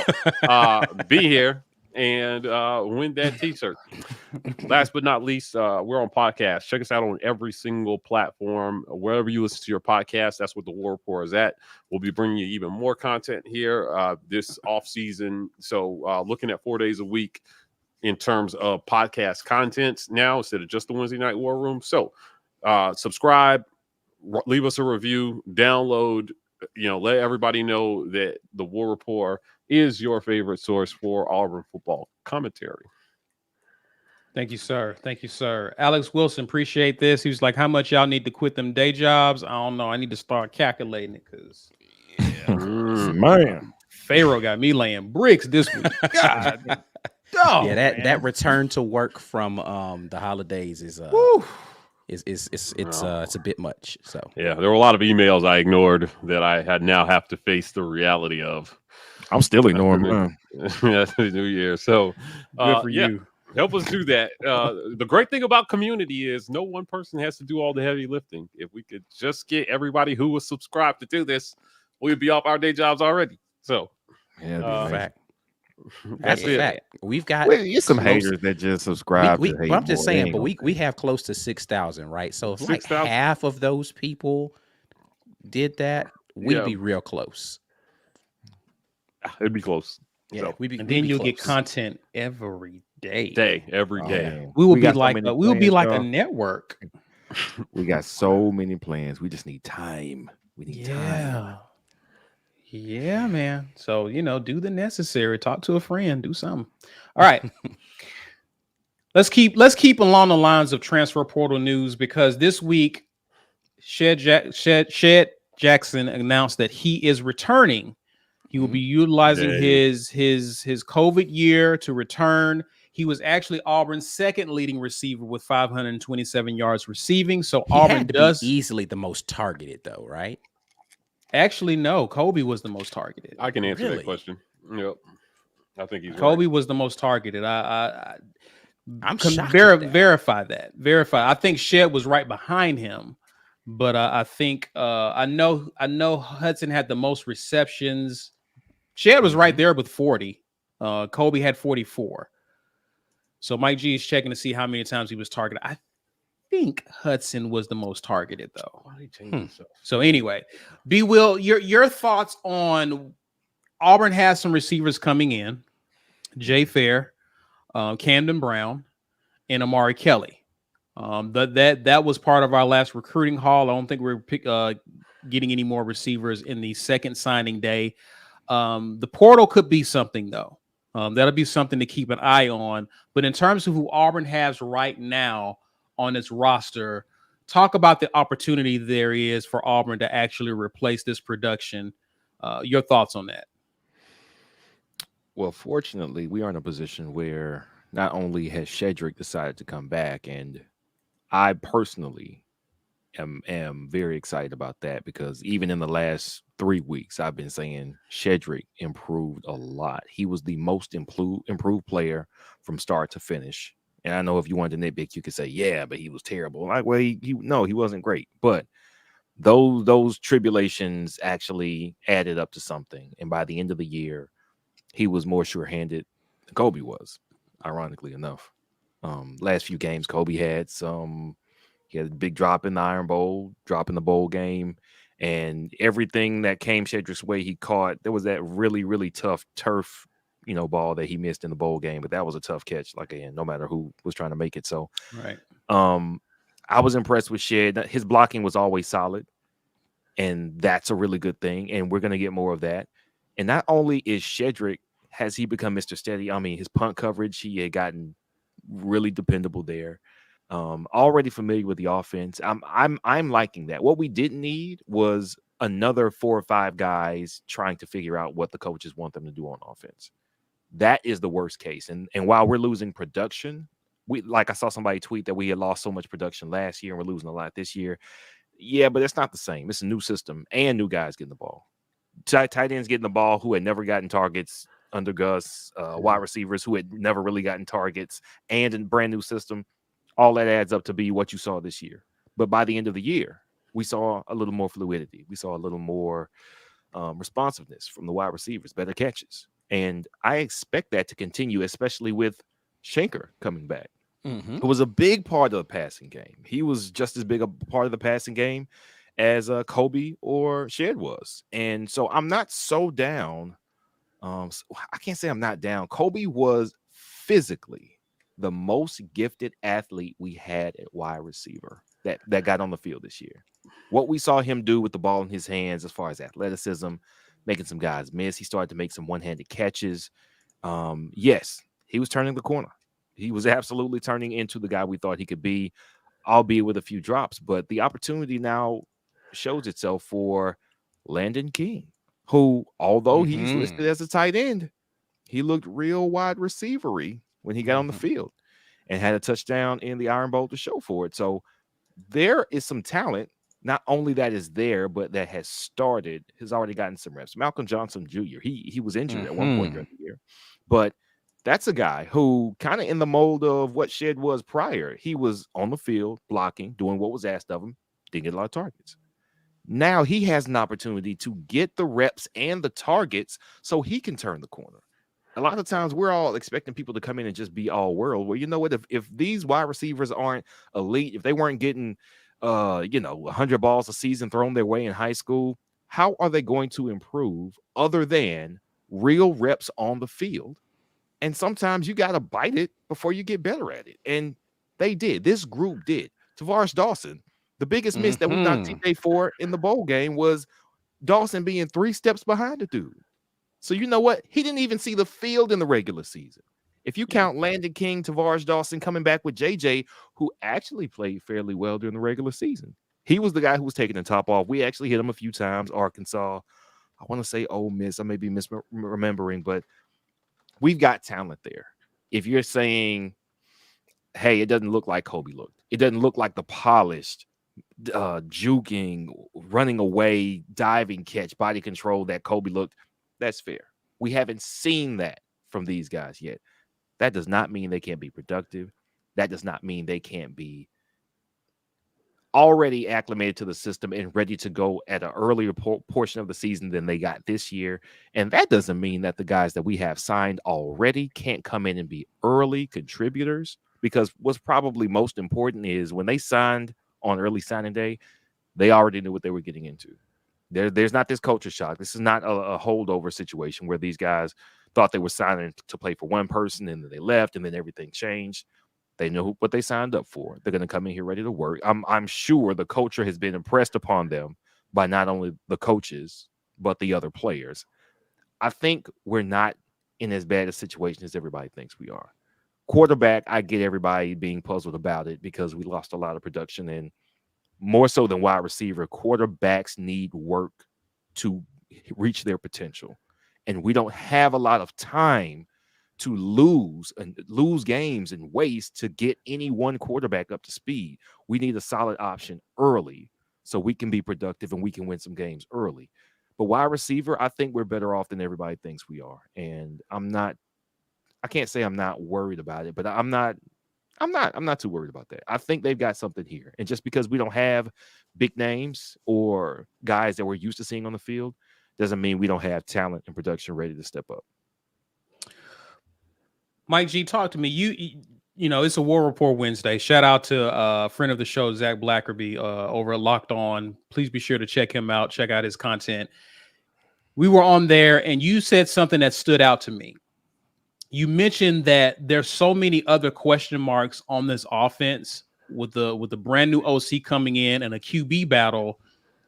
be here and win that t-shirt. Last but not least, we're on podcast. Check us out on every single platform. Wherever you listen to your podcast, that's what the War Report is at. We'll be bringing you even more content here this off season. So looking at 4 days a week in terms of podcast content now instead of just the Wednesday Night War Room. So subscribe, leave us a review, download, let everybody know that the War Report is your favorite source for Auburn football commentary. Thank you, sir. Thank you, sir. Alex Wilson, appreciate this. He was like, how much y'all need to quit them day jobs? I don't know. I need to start calculating it because Man. Pharaoh got me laying bricks this week. God. That return to work from the holidays is it's a bit much. So yeah, there were a lot of emails I ignored that I now have to face the reality of. I'm still ignoring them. That's the new year. So Good for you. Help us do that. The great thing about community is no one person has to do all the heavy lifting. If we could just get everybody who was subscribed to do this, we'd be off our day jobs already. So fact. That's a fact. We've got some haters that just subscribe. But I'm just saying, but we have close to 6,000, right? So if 6, like half of those people did that, we'd be real close. It'd be close. Yeah, so, and then you'll get content every day. Every day. We will be like a network. We got so many plans. We just need time. We need time. Yeah, man. So, do the necessary. Talk to a friend. Do something. All right. Let's keep along the lines of transfer portal news because this week, Shed Jackson announced that he is returning. He will be utilizing his COVID year to return. He was actually Auburn's second leading receiver with 527 yards receiving. So Auburn does be easily the most targeted, though, right? Actually, no. Kobe was the most targeted. I can answer that question. Yep. I think he's Kobe right. was the most targeted. I'm shocked. Verify that. Verify. I think Shed was right behind him, but I think I know Hudson had the most receptions. Shed was right there with 40. Kobe had 44. So Mike G is checking to see how many times he was targeted. I think Hudson was the most targeted, though. So anyway, B. Will, your thoughts on Auburn has some receivers coming in: Jay Fair, Camden Brown, and Amari Kelly. That was part of our last recruiting haul. I don't think we're getting any more receivers in the second signing day. The portal could be something, though. That'll be something to keep an eye on. But in terms of who Auburn has right now on its roster, talk about the opportunity there is for Auburn to actually replace this production. Your thoughts on that? Well, fortunately, we are in a position where not only has Shedrick decided to come back, and I personally am very excited about that because even in the last 3 weeks, I've been saying Shedrick improved a lot. He was the most improved player from start to finish. And I know if you wanted to nitpick, you could say, yeah, but he was terrible. Like, well, no, he wasn't great. But those tribulations actually added up to something. And by the end of the year, he was more sure-handed than Kobe was, ironically enough. Last few games, Kobe had some. He had a big drop in the Iron Bowl, drop in the bowl game, and everything that came Shedrick's way, he caught. There was that really, really tough turf, ball that he missed in the bowl game, but that was a tough catch. Like, again, no matter who was trying to make it. So, Right. I was impressed with Shed. His blocking was always solid, and that's a really good thing. And we're going to get more of that. And not only is Shedrick has he become Mr. Steady. I mean, his punt coverage, he had gotten really dependable there. Already familiar with the offense. I'm liking that. What we didn't need was another 4 or 5 guys trying to figure out what the coaches want them to do on offense. That is the worst case. And while we're losing production, I saw somebody tweet that we had lost so much production last year and we're losing a lot this year. Yeah, but it's not the same. It's a new system and new guys getting the ball. Tight ends getting the ball who had never gotten targets under Gus, wide receivers who had never really gotten targets, and a brand new system. All that adds up to be what you saw this year. But by the end of the year, we saw a little more fluidity. We saw a little more responsiveness from the wide receivers, better catches. And I expect that to continue, especially with Schenker coming back. Mm-hmm. It was a big part of the passing game. He was just as big a part of the passing game as Kobe or Shed was. And so I'm not so down. I can't say I'm not down. Kobe was physically the most gifted athlete we had at wide receiver that got on the field this year. What we saw him do with the ball in his hands as far as athleticism, making some guys miss. He started to make some one-handed catches. Yes, he was turning the corner. He was absolutely turning into the guy we thought he could be, albeit with a few drops. But the opportunity now shows itself for Landon King, who, although he's listed as a tight end, he looked real wide receivery when he got on the field and had a touchdown in the Iron Bowl to show for it. So there is some talent, not only that is there, but that has already gotten some reps. Malcolm Johnson Jr., he was injured at one point during the year, but that's a guy who kind of in the mold of what Shed was prior. He was on the field, blocking, doing what was asked of him, didn't get a lot of targets. Now he has an opportunity to get the reps and the targets so he can turn the corner. A lot of times we're all expecting people to come in and just be all world. Well, you know what? If these wide receivers aren't elite, if they weren't getting 100 balls a season thrown their way in high school, how are they going to improve other than real reps on the field? And sometimes you got to bite it before you get better at it. And they did. This group did. Tavares Dawson, the biggest miss that we knocked TJ for in the bowl game was Dawson being 3 steps behind the dude. So you know what? He didn't even see the field in the regular season. If you count Landon King, Tavares Dawson coming back with JJ, who actually played fairly well during the regular season. He was the guy who was taking the top off. We actually hit him a few times. Arkansas, I want to say Ole Miss. I may be misremembering, but we've got talent there. If you're saying, hey, it doesn't look like Kobe looked. It doesn't look like the polished, juking, running away, diving catch, body control that Kobe looked. That's fair. We haven't seen that from these guys yet. That does not mean they can't be productive. That does not mean they can't be already acclimated to the system and ready to go at an earlier portion of the season than they got this year. And that doesn't mean that the guys that we have signed already can't come in and be early contributors, because what's probably most important is when they signed on early signing day, they already knew what they were getting into. There's not this culture shock. This is not a holdover situation where these guys thought they were signing to play for one person and then they left and then everything changed. They know what they signed up for. They're going to come in here ready to work. I'm sure the culture has been impressed upon them by not only the coaches, but the other players. I think we're not in as bad a situation as everybody thinks we are. Quarterback, I get everybody being puzzled about it because we lost a lot of production, and more so than wide receiver, quarterbacks need work to reach their potential. and we don't have a lot of time to lose games and waste to get any one quarterback up to speed. We need a solid option early so we can be productive and we can win some games early. But wide receiver, I think we're better off than everybody thinks we are. And I can't say I'm not worried about it, but I'm not too worried about that. I think they've got something here. And just because we don't have big names or guys that we're used to seeing on the field doesn't mean we don't have talent and production ready to step up. Mike G, talk to me. You know, it's a War Report Wednesday. Shout out to a friend of the show, Zach Blackerby, over at Locked On. Please be sure to check him out. Check out his content. We were on there, and you said something that stood out to me. You mentioned that there's so many other question marks on this offense with the brand new OC coming in and a QB battle.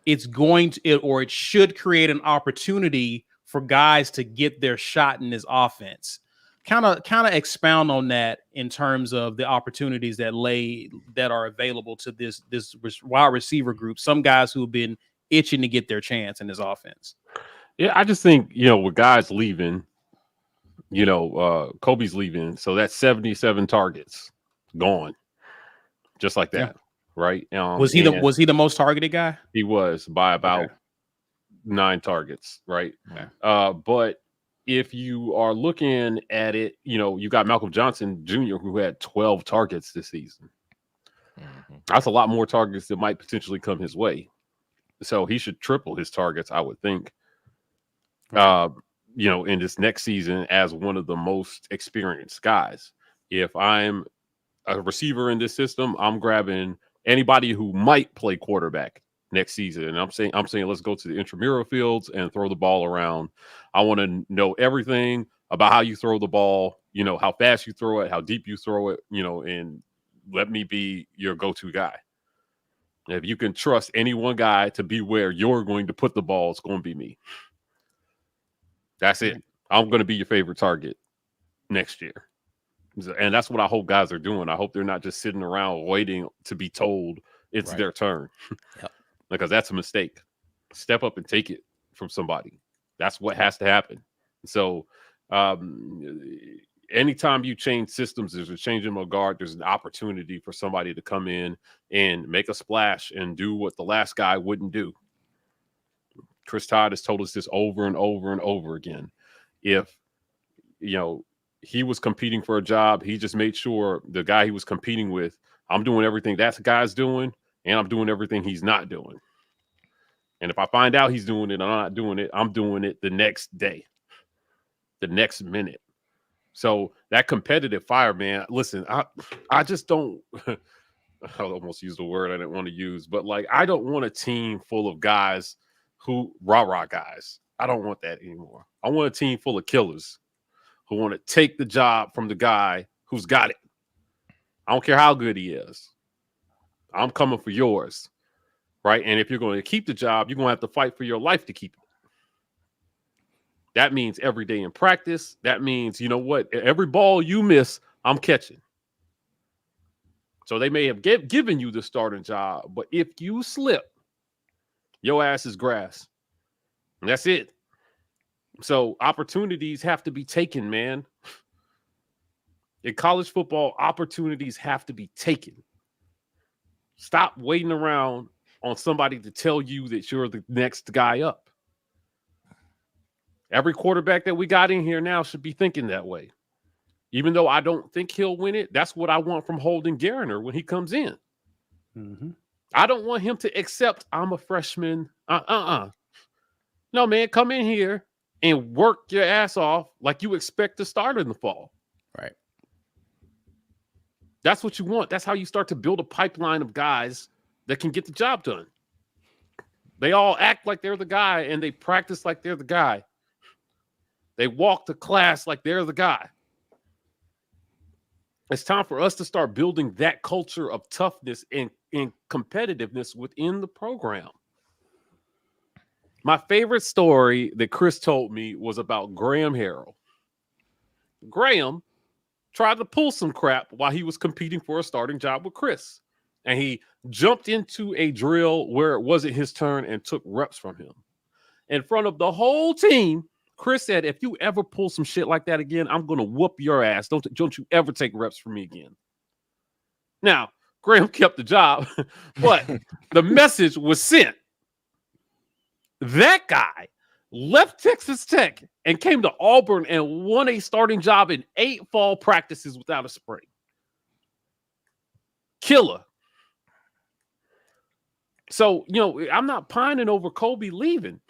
It's going to, or it should create an opportunity for guys to get their shot in this offense. Kind of expound on that in terms of the opportunities that are available to this wide receiver group. Some guys who have been itching to get their chance in this offense. Yeah, I just think, with guys leaving, Kobe's leaving, so that's 77 targets gone, just like that, yeah. Right? Was he the most targeted guy? He was by about 9 targets, right? Okay. But if you are looking at it, you got Malcolm Johnson Jr., who had 12 targets this season. Mm-hmm. That's a lot more targets that might potentially come his way. So he should triple his targets, I would think, in this next season as one of the most experienced guys. If I'm a receiver in this system, I'm grabbing anybody who might play quarterback next season. And I'm saying, let's go to the intramural fields and throw the ball around. I want to know everything about how you throw the ball, how fast you throw it, how deep you throw it, and let me be your go-to guy. If you can trust any one guy to be where you're going to put the ball, it's going to be me. That's it. I'm going to be your favorite target next year. And that's what I hope guys are doing. I hope they're not just sitting around waiting to be told it's their turn. Yep. Because that's a mistake. Step up and take it from somebody. That's what has to happen. So anytime you change systems, there's a change in regard, there's an opportunity for somebody to come in and make a splash and do what the last guy wouldn't do. Chris Todd has told us this over and over and over again. If, he was competing for a job, he just made sure the guy he was competing with, I'm doing everything that guy's doing, and I'm doing everything he's not doing. And if I find out he's doing it and I'm not doing it, I'm doing it the next day, the next minute. So that competitive fire, man, listen, I just don't – I almost used a word I didn't want to use, but, I don't want a team full of guys who rah-rah guys. I don't want that anymore. I want a team full of killers who want to take the job from the guy who's got it. I don't care how good he is. I'm coming for yours, right? And if you're going to keep the job, you're going to have to fight for your life to keep it. That means every day in practice. That means, every ball you miss, I'm catching. So they may have given you the starting job, but if you slip, your ass is grass. And that's it. So opportunities have to be taken, man. In college football, opportunities have to be taken. Stop waiting around on somebody to tell you that you're the next guy up. Every quarterback that we got in here now should be thinking that way. Even though I don't think he'll win it, that's what I want from Holden Garner when he comes in. Mm-hmm. I don't want him to accept I'm a freshman. No, man, come in here and work your ass off like you expect to start in the fall. Right. That's what you want. That's how you start to build a pipeline of guys that can get the job done. They all act like they're the guy and they practice like they're the guy. They walk to class like they're the guy. It's time for us to start building that culture of toughness and competitiveness within the program. My favorite story that Chris told me was about Graham Harrell. Graham tried to pull some crap while he was competing for a starting job with Chris. And he jumped into a drill where it wasn't his turn and took reps from him. In front of the whole team, Chris said, if you ever pull some shit like that again, I'm going to whoop your ass. Don't you ever take reps from me again. Now, Graham kept the job, but the message was sent. That guy left Texas Tech and came to Auburn and won a starting job in 8 fall practices without a spring. Killer. So, I'm not pining over Kobe leaving.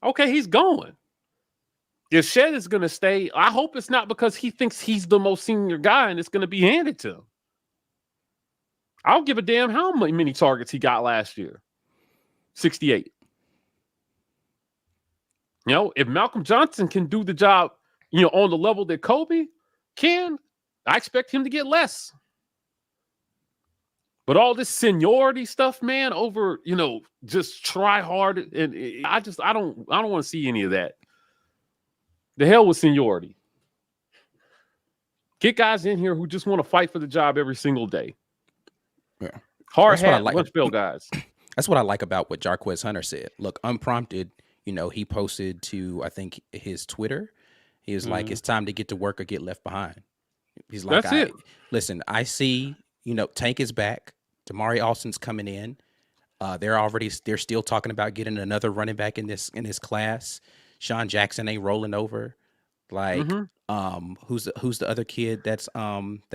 Okay, he's going. If Shed is going to stay, I hope it's not because he thinks he's the most senior guy and it's going to be handed to him. I don't give a damn how many targets he got last year. 68. If Malcolm Johnson can do the job, on the level that Kobe can, I expect him to get less. But all this seniority stuff, man, over, just try hard, and I don't want to see any of that. The hell with seniority. Get guys in here who just want to fight for the job every single day. Yeah. Hard hat, lunch bill guys. That's what I like about what Jarquez Hunter said. Look, unprompted, he posted to, I think, his Twitter. He was like, it's time to get to work or get left behind. He's like, that's it. Listen, I see, Tank is back. Damari Alston's coming in. They're still talking about getting another running back in this class. Sean Jackson ain't rolling over. Like, who's the other kid that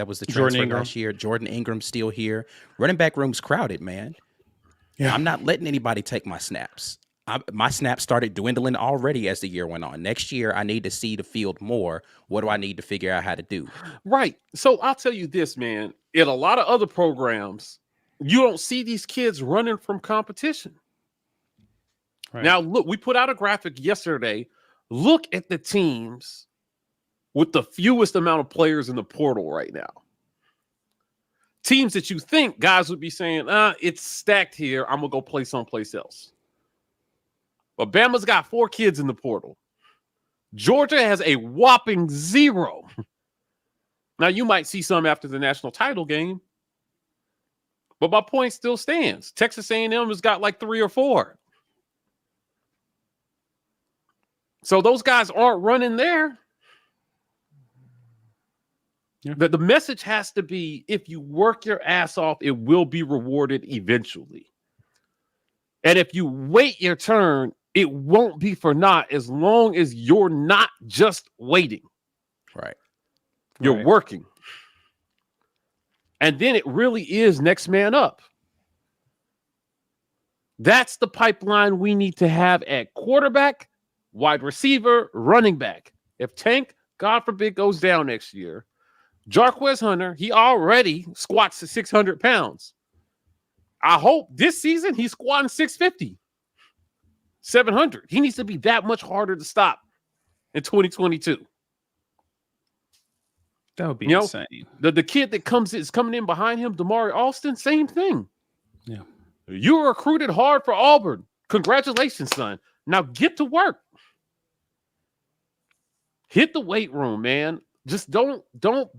was the transfer last year? Jordan Ingram's still here. Running back room's crowded, man. Yeah. I'm not letting anybody take my snaps. My snaps started dwindling already as the year went on. Next year, I need to see the field more. What do I need to figure out how to do? Right. So I'll tell you this, man. In a lot of other programs, you don't see these kids running from competition. Right. Now, look, we put out a graphic yesterday. Look at the teams with the fewest amount of players in the portal right now. Teams that you think guys would be saying, it's stacked here. I'm going to go play someplace else. But Bama's got 4 kids in the portal. Georgia has a whopping 0. Now, you might see some after the national title game. But my point still stands. Texas A&M has got like 3 or 4. So those guys aren't running there. Yeah. The message has to be, if you work your ass off, it will be rewarded eventually. And if you wait your turn, it won't be for naught as long as you're not just waiting. Right. You're working. And then it really is next man up. That's the pipeline we need to have at quarterback, wide receiver, running back. If Tank, God forbid, goes down next year, Jarquez Hunter, he already squats to 600 pounds. I hope this season he's squatting 650, 700. He needs to be that much harder to stop in 2022. That would be insane. The kid that is coming in behind him, Damari Alston, same thing. Yeah. You were recruited hard for Auburn. Congratulations, son. Now get to work. Hit the weight room, man. Just don't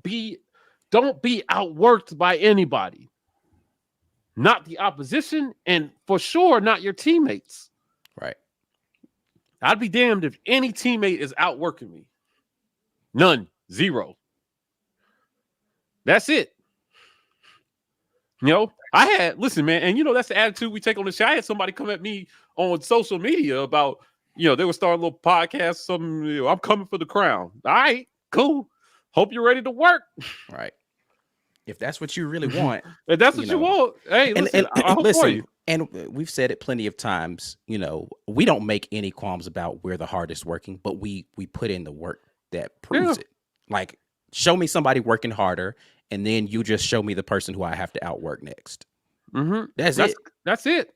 be outworked by anybody. Not the opposition, and for sure not your teammates. Right. I'd be damned if any teammate is outworking me. None. 0. That's it. Listen, man, and that's the attitude we take on the show. I had somebody come at me on social media about, they were starting a little podcast, something, I'm coming for the crown. All right, cool. Hope you're ready to work. Right. If that's what you really want. If that's what you want. Hey, listen, I hope for you. And we've said it plenty of times, we don't make any qualms about we're the hardest working, but we put in the work that proves it. Like, show me somebody working harder, and then you just show me the person who I have to outwork next. Mm-hmm. That's it. That's it.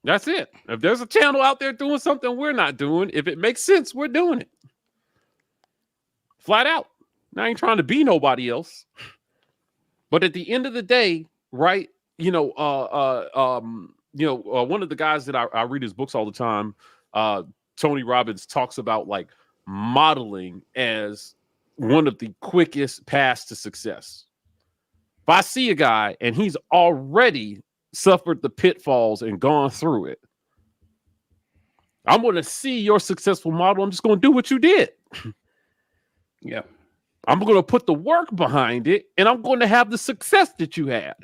That's it. If there's a channel out there doing something we're not doing, if it makes sense, we're doing it. Flat out. I ain't trying to be nobody else. But at the end of the day, right, one of the guys that I read his books all the time, Tony Robbins, talks about like modeling as one of the quickest paths to success. If I see a guy and he's already suffered the pitfalls and gone through it, I'm going to see your successful model. I'm just going to do what you did. Yeah. I'm going to put the work behind it, and I'm going to have the success that you had.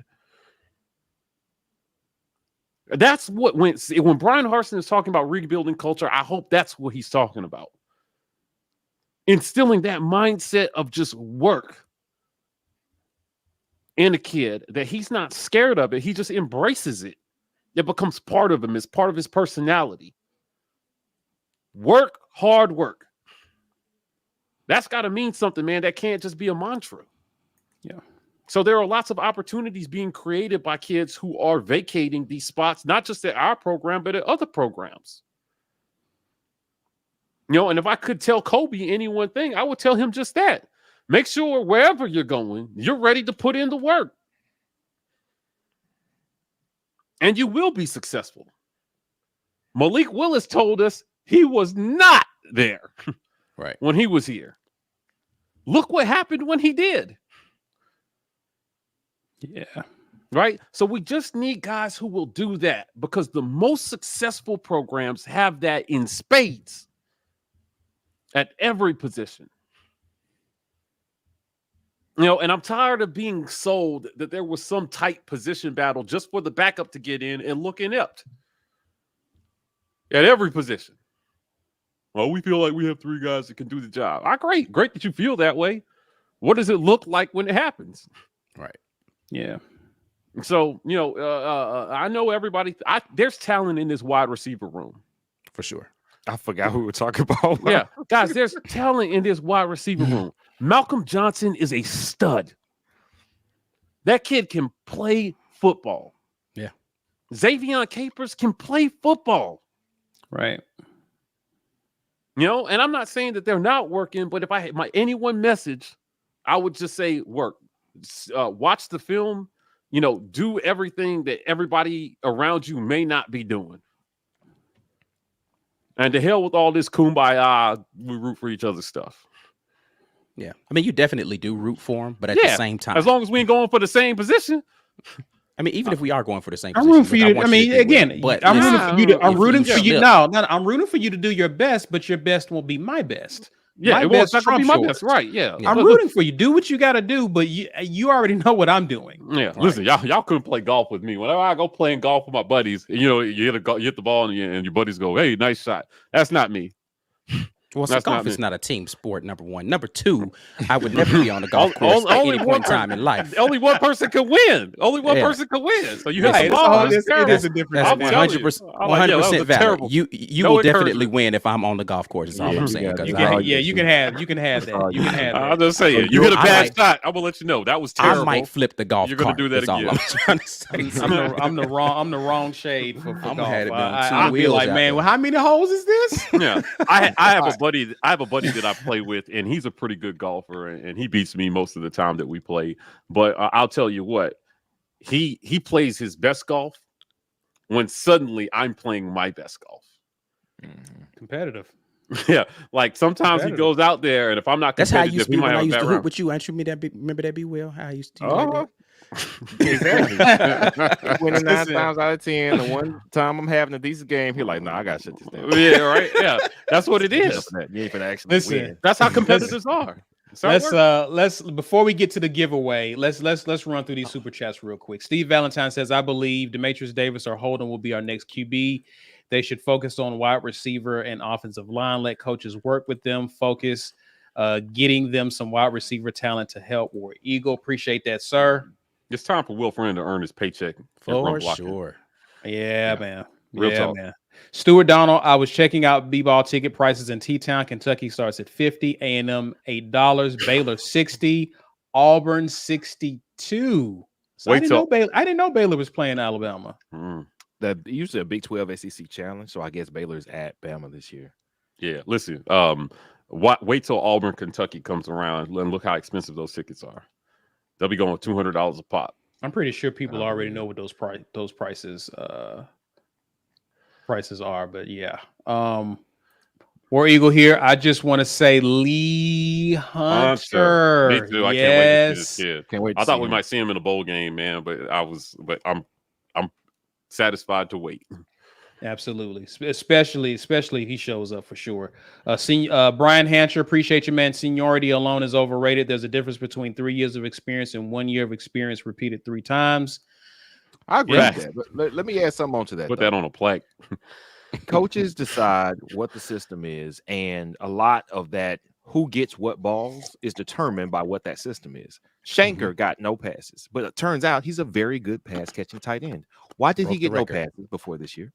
That's what when Brian Harsin is talking about rebuilding culture, I hope that's what he's talking about. Instilling that mindset of just work in a kid, that he's not scared of it. He just embraces it. It becomes part of him. It's part of his personality. Work, hard work. That's got to mean something, man. That can't just be a mantra. Yeah. So there are lots of opportunities being created by kids who are vacating these spots, not just at our program, but at other programs. You know, and if I could tell Kobe any one thing, I would tell him just that. Make sure wherever you're going, you're ready to put in the work. And you will be successful. Malik Willis told us he was not there Right. when he was here. Look what happened when he did. Yeah. Right? So we just need guys who will do that, because the most successful programs have that in spades at every position. You know, and I'm tired of being sold that there was some tight position battle just for the backup to get in and look inept at every position. Well, we feel like we have 3 guys that can do the job. Great that you feel that way. What does it look like when it happens? Right. Yeah. So, you know, I know everybody. There's talent in this wide receiver room. For sure. I forgot who we were talking about. Yeah, guys, there's talent in this wide receiver room. Malcolm Johnson is a stud. That kid can play football. Yeah. Xavion Capers can play football. Right. You know, and I'm not saying that they're not working, but if I had any one message, I would just say work. Watch the film, you know, do everything that everybody around you may not be doing. And to hell with all this kumbaya, we root for each other's stuff. Yeah. I mean, you definitely do root for him, but at the same time, as long as we ain't going for the same position. I mean, even if we are going for the same I'm position, rooting for you. want I mean, to do again, well. But I'm listen, rooting for you to. I'm if rooting for you. slip- No, I'm rooting for you to do your best, but your best won't be my best. Yeah, my it best won't be trumps my yours. best, right? Yeah, I'm rooting for you. Do what you got to do, but you already know what I'm doing. Yeah, right. Listen, y'all couldn't play golf with me. Whenever I go playing golf with my buddies, you know, you hit the ball and your buddies go, "Hey, nice shot." That's not me. Well, so golf is not a team sport, number one. Number two, I would never be on the golf course at any point in time in life. Only one person can win. Only one person can win. So you hit the ball. It is a different. That's 100% valid. You will definitely win if I'm on the golf course. Is all I'm saying. You can have that. You can have that. I'm just saying. You hit a bad shot, I will let you know that was terrible. I might flip the golf. You're gonna do that again. All I'm trying to say. I'm the wrong shade for golf. I'll be like, man, well, how many holes is this? Yeah, I have a buddy. I have a buddy that I play with, and he's a pretty good golfer, and he beats me most of the time that we play. But I'll tell you what, he plays his best golf when suddenly I'm playing my best golf. Competitive. Yeah, like sometimes he goes out there, and if I'm not competitive, that's how I used to be when I used to hoop round. with you. Remember that be Will? How I used to. Exactly. Winning 9 times out of 10. The one time I'm having a decent game, he's like, "No, I gotta shut this down." Yeah, right. Yeah, that's what it is. You ain't finna actually win. That's how competitors are. Let's before we get to the giveaway, let's run through these super chats real quick. Steve Valentine says, "I believe Demetrius Davis or Holden will be our next QB. They should focus on wide receiver and offensive line. Let coaches work with them. Focus getting them some wide receiver talent to help War Eagle." Appreciate that, sir. It's time for Will Friend to earn his paycheck. For sure. Yeah, man. Real talk. Man. Stuart Donald, I was checking out B-ball ticket prices in T-Town. Kentucky starts at $50, A&M $8, Baylor $60, Auburn $62. So I didn't know Baylor was playing Alabama. That usually a Big 12 SEC challenge, so I guess Baylor's at Bama this year. Yeah, listen. Wait till Auburn, Kentucky comes around and look how expensive those tickets are. They'll be going $200 a pop. I'm pretty sure people already know what those prices are, but yeah. War Eagle here. I just want to say Lee Hunter. Me too. I can't wait to see this kid. Can't wait. I thought we might see him in a bowl game, man, but I'm satisfied to wait. Absolutely, especially if he shows up for sure. Brian Hancher, appreciate you, man. Seniority alone is overrated. There's a difference between 3 years of experience and 1 year of experience repeated 3 times. I agree Yeah. with that. But let me add something onto that. Put though. that on a plaque. Coaches decide what the system is, and a lot of that who gets what balls is determined by what that system is. Shanker got no passes, but it turns out he's a very good pass catching tight end. Why did he Broke the get no record. passes before this year?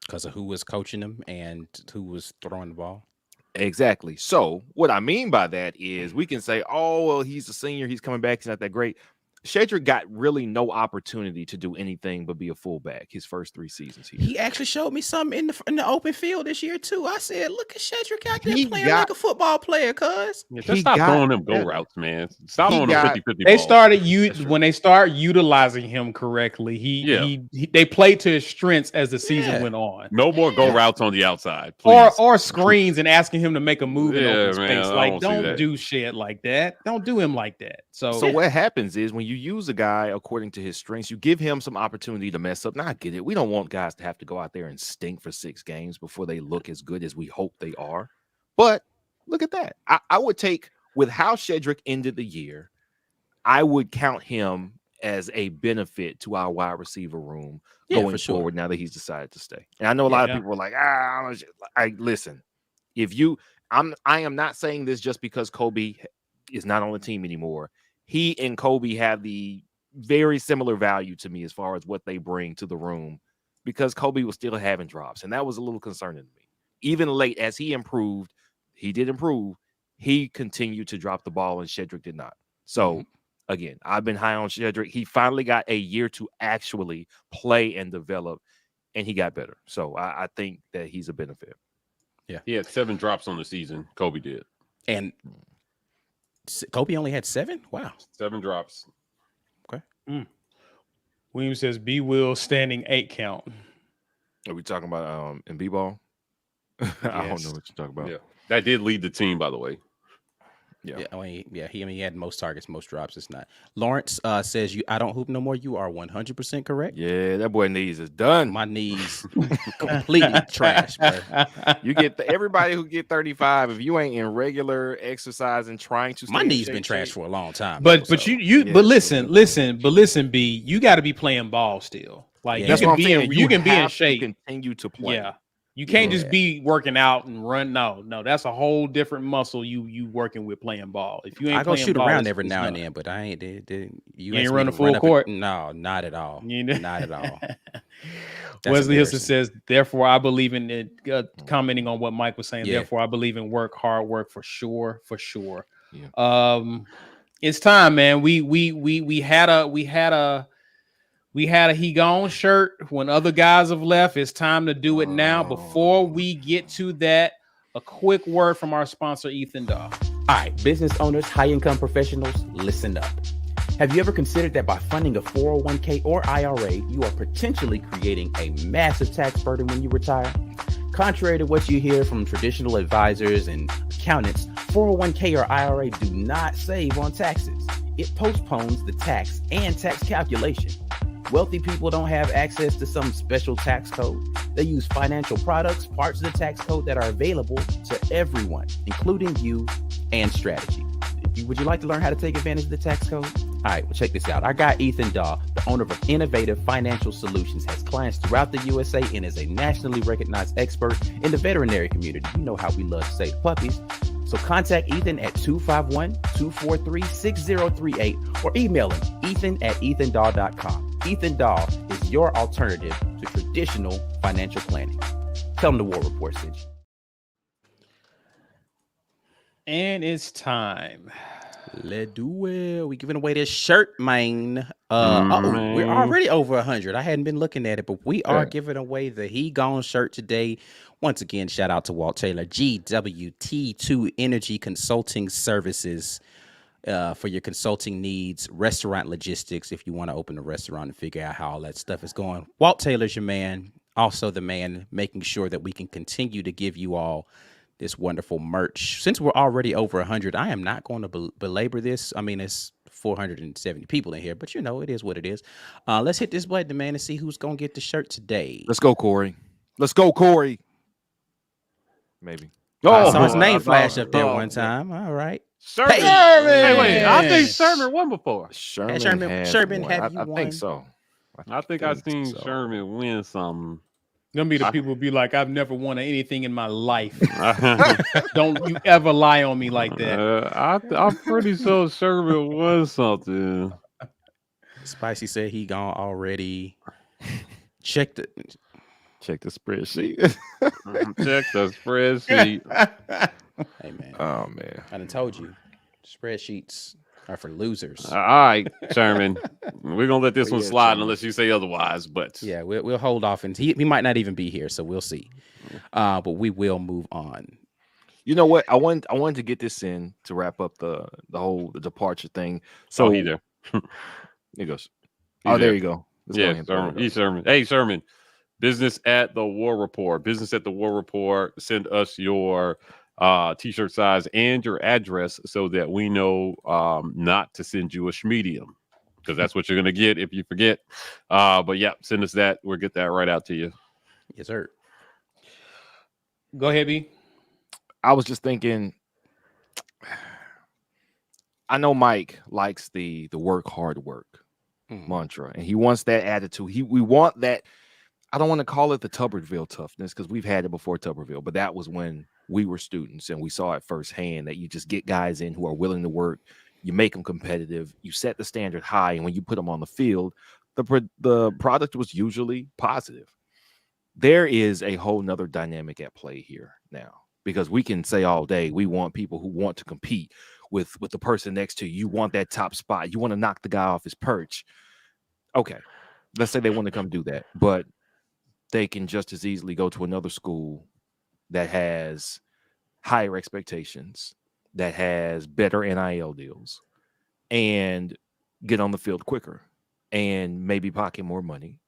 Because of who was coaching him and who was throwing the ball. Exactly. So what I mean by that is we can say, oh, well, he's a senior. He's coming back. He's not that great. Shedrick got really no opportunity to do anything but be a fullback his first 3 seasons here. He actually showed me something in the open field this year too. I said, "Look at Shedrick out there He playing got- like a football player." Cuz Yeah, He just stop got throwing them go better. routes, man. Stop He on them got- 50-50 They balls. started That's true. when they start utilizing him correctly. They played to his strengths as the season Yeah. went on. No more go routes on the outside, please. Or screens and asking him to make a move in Yeah, open man, space. I Like, don't see don't that. do shit like that. Don't do him like that. So what happens is when you use a guy according to his strengths, you give him some opportunity to mess up. Now I get it. We don't want guys to have to go out there and stink for 6 games before they look as good as we hope they are. But look at that. I would take, with how Shedrick ended the year, I would count him as a benefit to our wide receiver room Yeah, going for sure. forward now that he's decided to stay. And I know a lot of people are like, I listen, I am not saying this just because Kobe is not on the team anymore. He and Kobe have the very similar value to me as far as what they bring to the room, because Kobe was still having drops, and that was a little concerning to me. Even late as he improved, he did improve. He continued to drop the ball, and Shedrick did not. So again, I've been high on Shedrick. He finally got a year to actually play and develop, and he got better. So I think that he's a benefit. He had 7 drops on the season. Kobe did. And Kobe only had 7? Wow. 7 drops. Williams says B Will standing 8 count. Are we talking about in B-ball? I don't know what you're talking about. Yeah. That did lead the team, by the way. Yeah. He had most targets, most drops. It's not. Lawrence says, I don't hoop no more. You are 100% correct. Yeah, that boy knees is done. My knees completely trash, bro. You get everybody who get 35. If you ain't in regular exercise and trying to, My stay in knees shape, been trash for a long time. But though, but so. but listen, B, you got to be playing ball still. Like Yeah. you That's can what I'm be saying. you can be in have to shape. continue to play. Yeah. You can't just Yeah. be working out and run. No, that's a whole different muscle you working with playing ball. If you ain't I go playing shoot ball, around it's- every it's now and done. then, but I ain't. You ain't ask me running to full run up court? No, not at all. You know? Not at all. Wesley Hilson embarrassing. says, therefore, I believe in it. Commenting on what Mike was saying, Yeah. therefore, I believe in hard work for sure. Yeah. It's time, man. We had a he gone shirt when other guys have left. It's time to do it now. Before we get to that, a quick word from our sponsor, Ethan Dawe. All right, business owners, high-income professionals, listen up. Have you ever considered that by funding a 401k or IRA, you are potentially creating a massive tax burden when you retire? Contrary to what you hear from traditional advisors and accountants, 401k or IRA do not save on taxes. It postpones the tax and tax calculation. Wealthy people don't have access to some special tax code. They use financial products, parts of the tax code that are available to everyone, including you and strategy. Would you like to learn how to take advantage of the tax code? All right, well, check this out. Our guy, Ethan Dawe, the owner of Innovative Financial Solutions, has clients throughout the USA and is a nationally recognized expert in the veterinary community. You know how we love to say puppies. So contact Ethan at 251-243-6038 or email him, ethan@ethandawe.com. Ethan Dawe is your alternative to traditional financial planning. Tell him the War Report sent you. And it's time. Let's do it. We giving away this shirt, man. We're already over 100. I hadn't been looking at it, but we are giving away the He Gone shirt today. Once again, shout out to Walt Taylor, GWT2 Energy Consulting Services, for your consulting needs, restaurant logistics, if you want to open a restaurant and figure out how all that stuff is going. Walt Taylor's your man, also the man making sure that we can continue to give you all this wonderful merch. Since we're already over 100, I am not going to belabor this. I mean, it's 470 people in here, but you know, it is what it is. Let's hit this button, man, and see who's gonna get the shirt today. Let's go, Corey. Let's go, Corey. Maybe. I saw his Oh, name I flash thought- up there oh, one time. All right. Sherman. Hey. Hey, wait. I think Sherman won before. Sherman, Sherman, has Sherman, won. have you I won? think so. I think I've seen so. Sherman win something. Gonna be the people be like, I've never won anything in my life. I'm Don't you ever lie on me like that. I'm pretty sure Sherman won something. Spicy said he gone already. Check the spreadsheet. Check the spreadsheet. Hey man. Oh man. I done told you. Spreadsheets are for losers. All right, Sherman. We're gonna let this one Yeah, slide Sherman. unless you say otherwise. But Yeah, we'll hold off, and he might not even be here, so we'll see. But we will move on. You know what? I wanted to get this in to wrap up the whole departure thing. So he there. He goes. He Oh, there there. you go. Let's go Yeah, ahead and throw Sherman. it up. He's Sherman. Hey, Sherman. Business at the War Report. Business at the War Report. Send us your t-shirt size and your address so that we know not to send you a schmedium, because that's what you're gonna get if you forget. But yeah, send us that. We'll get that right out to you. Yes, sir. Go ahead, B. I was just thinking. I know Mike likes the work hard work mantra, and he wants that attitude. We want that. I don't want to call it the Tuberville toughness, because we've had it before Tuberville, but that was when we were students and we saw it firsthand, that you just get guys in who are willing to work, you make them competitive, you set the standard high, and when you put them on the field, the product was usually positive. There is a whole nother dynamic at play here now, because we can say all day we want people who want to compete with the person next to you. You want that top spot. You want to knock the guy off his perch. Okay, let's say they want to come do that, but they can just as easily go to another school that has higher expectations, that has better NIL deals, and get on the field quicker, and maybe pocket more money,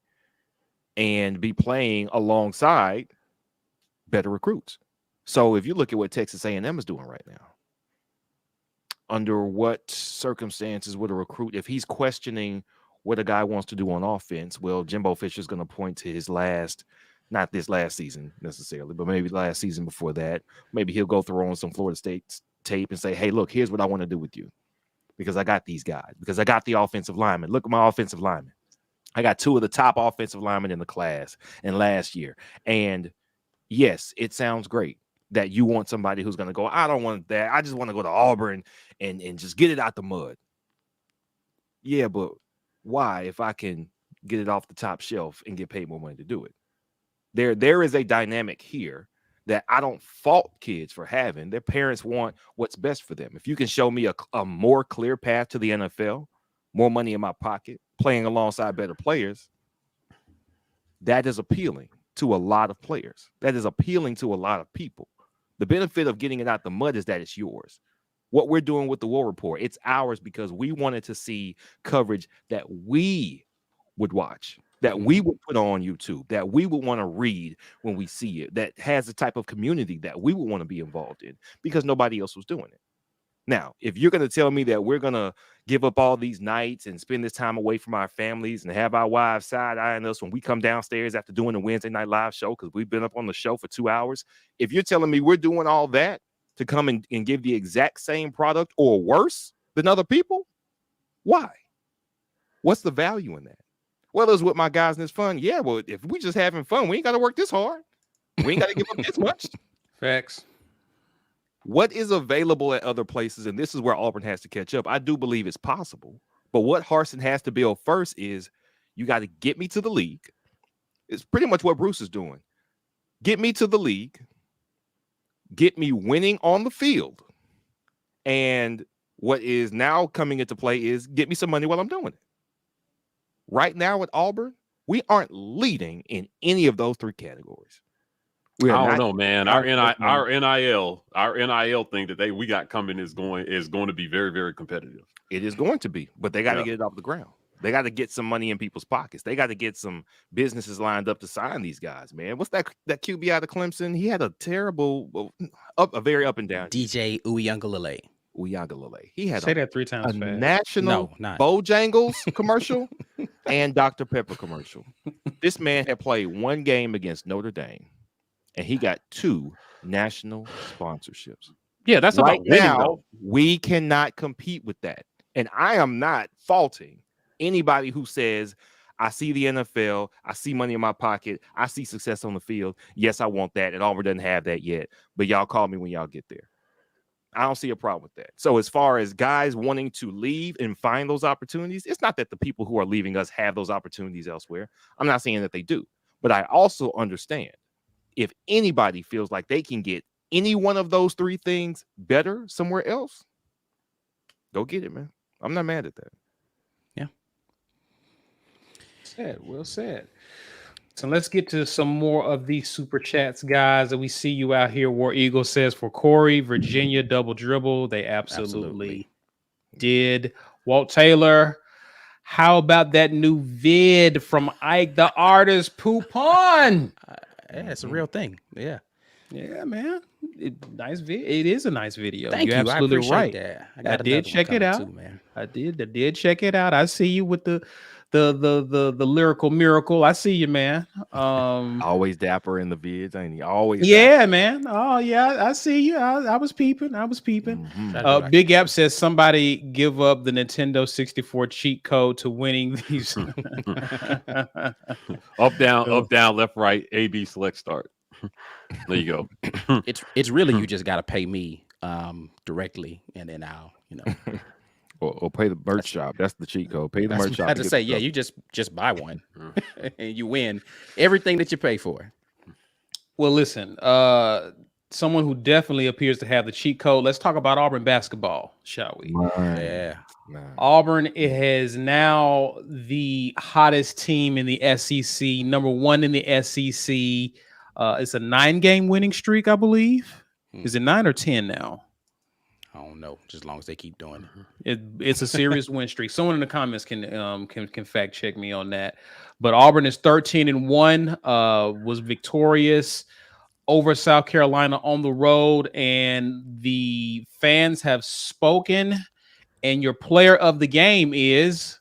and be playing alongside better recruits. So if you look at what Texas A&M is doing right now, under what circumstances would a recruit, if he's questioning what a guy wants to do on offense, well, Jimbo Fisher's going to point to his not this last season necessarily, but maybe last season before that. Maybe he'll go through on some Florida State tape and say, hey, look, here's what I want to do with you, because I got these guys, because I got the offensive linemen. Look at my offensive linemen. I got 2 of the top offensive linemen in the class in last year. And yes, it sounds great that you want somebody who's going to go, I don't want that. I just want to go to Auburn and just get it out the mud. Yeah, but why, if I can get it off the top shelf and get paid more money to do it? There is a dynamic here that I don't fault kids for having. Their parents want what's best for them. If you can show me a more clear path to the NFL, more money in my pocket, playing alongside better players, that is appealing to a lot of players. That is appealing to a lot of people. The benefit of getting it out the mud is that it's yours. What we're doing with the War Report, it's ours because we wanted to see coverage that we would watch, that we would put on YouTube, that we would want to read when we see it, that has the type of community that we would want to be involved in, because nobody else was doing it. Now, if you're going to tell me that we're going to give up all these nights and spend this time away from our families and have our wives side-eyeing us when we come downstairs after doing the Wednesday night live show because we've been up on the show for 2 hours, if you're telling me we're doing all that to come and give the exact same product or worse than other people, why? What's the value in that? Well, it's with my guys and it's fun. Yeah, well, if we just having fun, we ain't got to work this hard. We ain't got to give up this much. Facts. What is available at other places, and this is where Auburn has to catch up. I do believe it's possible, but what Harsin has to build first is you got to get me to the league. It's pretty much what Bruce is doing. Get me to the league, get me winning on the field, and what is now coming into play is get me some money while I'm doing it. Right now at Auburn, we aren't leading in any of those 3 categories. I don't know, man. Our NIL thing that we got coming is going to be very, very competitive. It is going to be, but they got to get it off the ground. They got to get some money in people's pockets. They got to get some businesses lined up to sign these guys, man. What's that QB out of Clemson? He had a terrible, a very up and down. DJ Uyunglele. Uyagalele. He had Say a that 3 times fast. national No, not. Bojangles commercial and Dr. Pepper commercial. This man had played one game against Notre Dame, and he got 2 national sponsorships. Yeah, that's Right about winning, now, though. we cannot compete with that. And I am not faulting anybody who says, I see the NFL, I see money in my pocket, I see success on the field. Yes, I want that, and Auburn doesn't have that yet. But y'all call me when y'all get there. I don't see a problem with that. So as far as guys wanting to leave and find those opportunities, it's not that the people who are leaving us have those opportunities elsewhere. I'm not saying that they do. But I also understand if anybody feels like they can get any one of those 3 things better somewhere else, go get it, man. I'm not mad at that. Well said. So let's get to some more of these super chats, guys. And we see you out here. War Eagle says for Corey, Virginia double dribble. They absolutely did. Walt Taylor, how about that new vid from Ike the artist Poupon? Yeah, it's a real thing. Yeah. Yeah, man. Nice video. It is a nice video. Thank You're you. absolutely I appreciate right. that. I got did another one check it coming out. too, man. I did check it out. I see you with the lyrical miracle. I see you, man. Always dapper in the vids, ain't he? Always. Yeah, man. Oh, yeah. I see you. I was peeping. Mhm. Big App says somebody give up the Nintendo 64 cheat code to winning these. Up, down, left, right, A, B, select, start. There you go. It's really you just got to pay me directly, and then I'll Or pay the merch shop. That's the cheat code. Pay the merch shop. I had to say, yeah, you just buy one, and you win everything that you pay for. Well, listen, someone who definitely appears to have the cheat code. Let's talk about Auburn basketball, shall we? Yeah. Auburn is now the hottest team in the SEC, number 1 in the SEC. It's a 9-game winning streak, I believe. Is it 9 or 10 now? I don't know. Just as long as they keep doing it. It's a serious win streak. Someone in the comments can fact check me on that. But Auburn is 13-1. Was victorious over South Carolina on the road, and the fans have spoken. And your player of the game is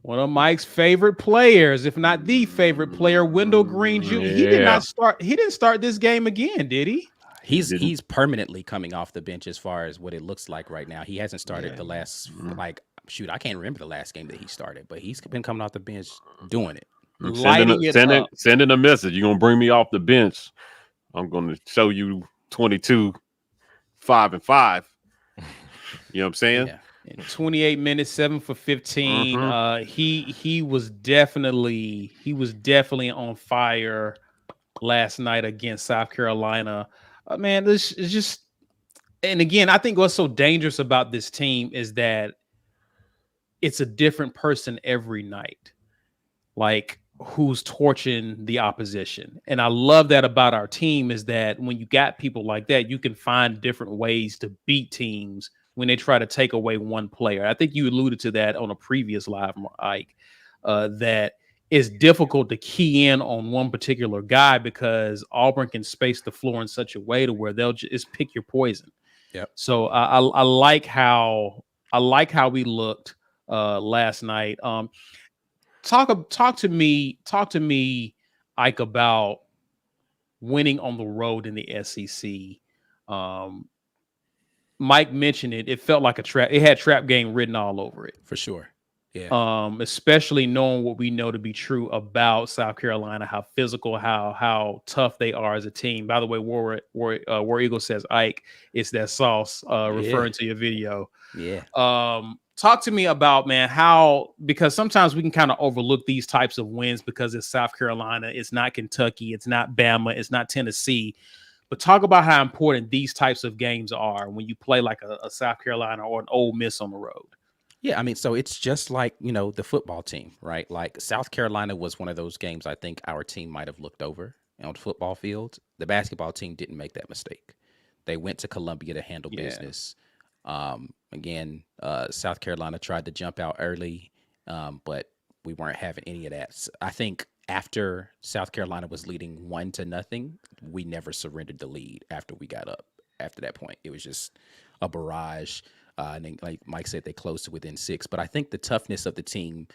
one of Mike's favorite players, if not the favorite player, Wendell Green Jr. He didn't start this game again, did he? He's permanently coming off the bench as far as what it looks like right now. He hasn't started the last I can't remember the last game that he started, but he's been coming off the bench doing it. Sending a message. You're gonna bring me off the bench. I'm gonna show you 22, 5 and 5. You know what I'm saying? Yeah. In 28 minutes, 7 for 15. He was definitely on fire last night against South Carolina. Man, this is just, and again, I think what's so dangerous about this team is that it's a different person every night, like who's torching the opposition. And I love that about our team is that when you got people like that, you can find different ways to beat teams when they try to take away one player. I think you alluded to that on a previous live, Ike, that it's difficult to key in on one particular guy because Auburn can space the floor in such a way to where they'll just pick your poison. Yep. So I like how we looked last night. Talk to me, Ike, about winning on the road in the SEC. Mike mentioned it. It felt like a trap. It had trap game written all over it. For sure. Yeah. Especially knowing what we know to be true about South Carolina, how physical, how tough they are as a team. By the way, War Eagle says, Ike, it's that sauce, referring to your video. Yeah. Talk to me about, man, because sometimes we can kind of overlook these types of wins because it's South Carolina, it's not Kentucky, it's not Bama, it's not Tennessee. But talk about how important these types of games are when you play like a South Carolina or an Ole Miss on the road. Yeah, I mean, so it's just like, the football team, right? Like South Carolina was one of those games I think our team might have looked over on the football field. The basketball team didn't make that mistake. They went to Columbia to handle business. Again, South Carolina tried to jump out early, but we weren't having any of that. So I think after South Carolina was leading 1-0, we never surrendered the lead after we got up. after that point. It was just a barrage. And then, like Mike said, they closed to within 6. But I think the toughness of the team,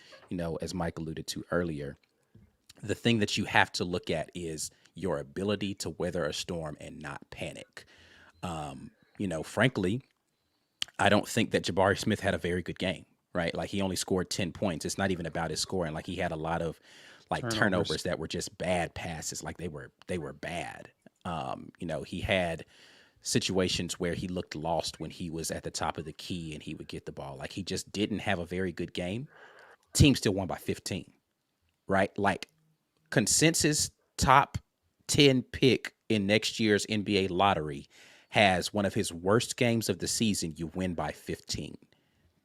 as Mike alluded to earlier, the thing that you have to look at is your ability to weather a storm and not panic. Frankly, I don't think that Jabari Smith had a very good game, right? Like, he only scored 10 points. It's not even about his scoring. Like, he had a lot of turnovers that were just bad passes. Like, they were bad. He had situations where he looked lost when he was at the top of the key and he would get the ball. Like, he just didn't have a very good game. Team still won by 15, right? Like, consensus top 10 pick in next year's NBA lottery has one of his worst games of the season. You win by 15.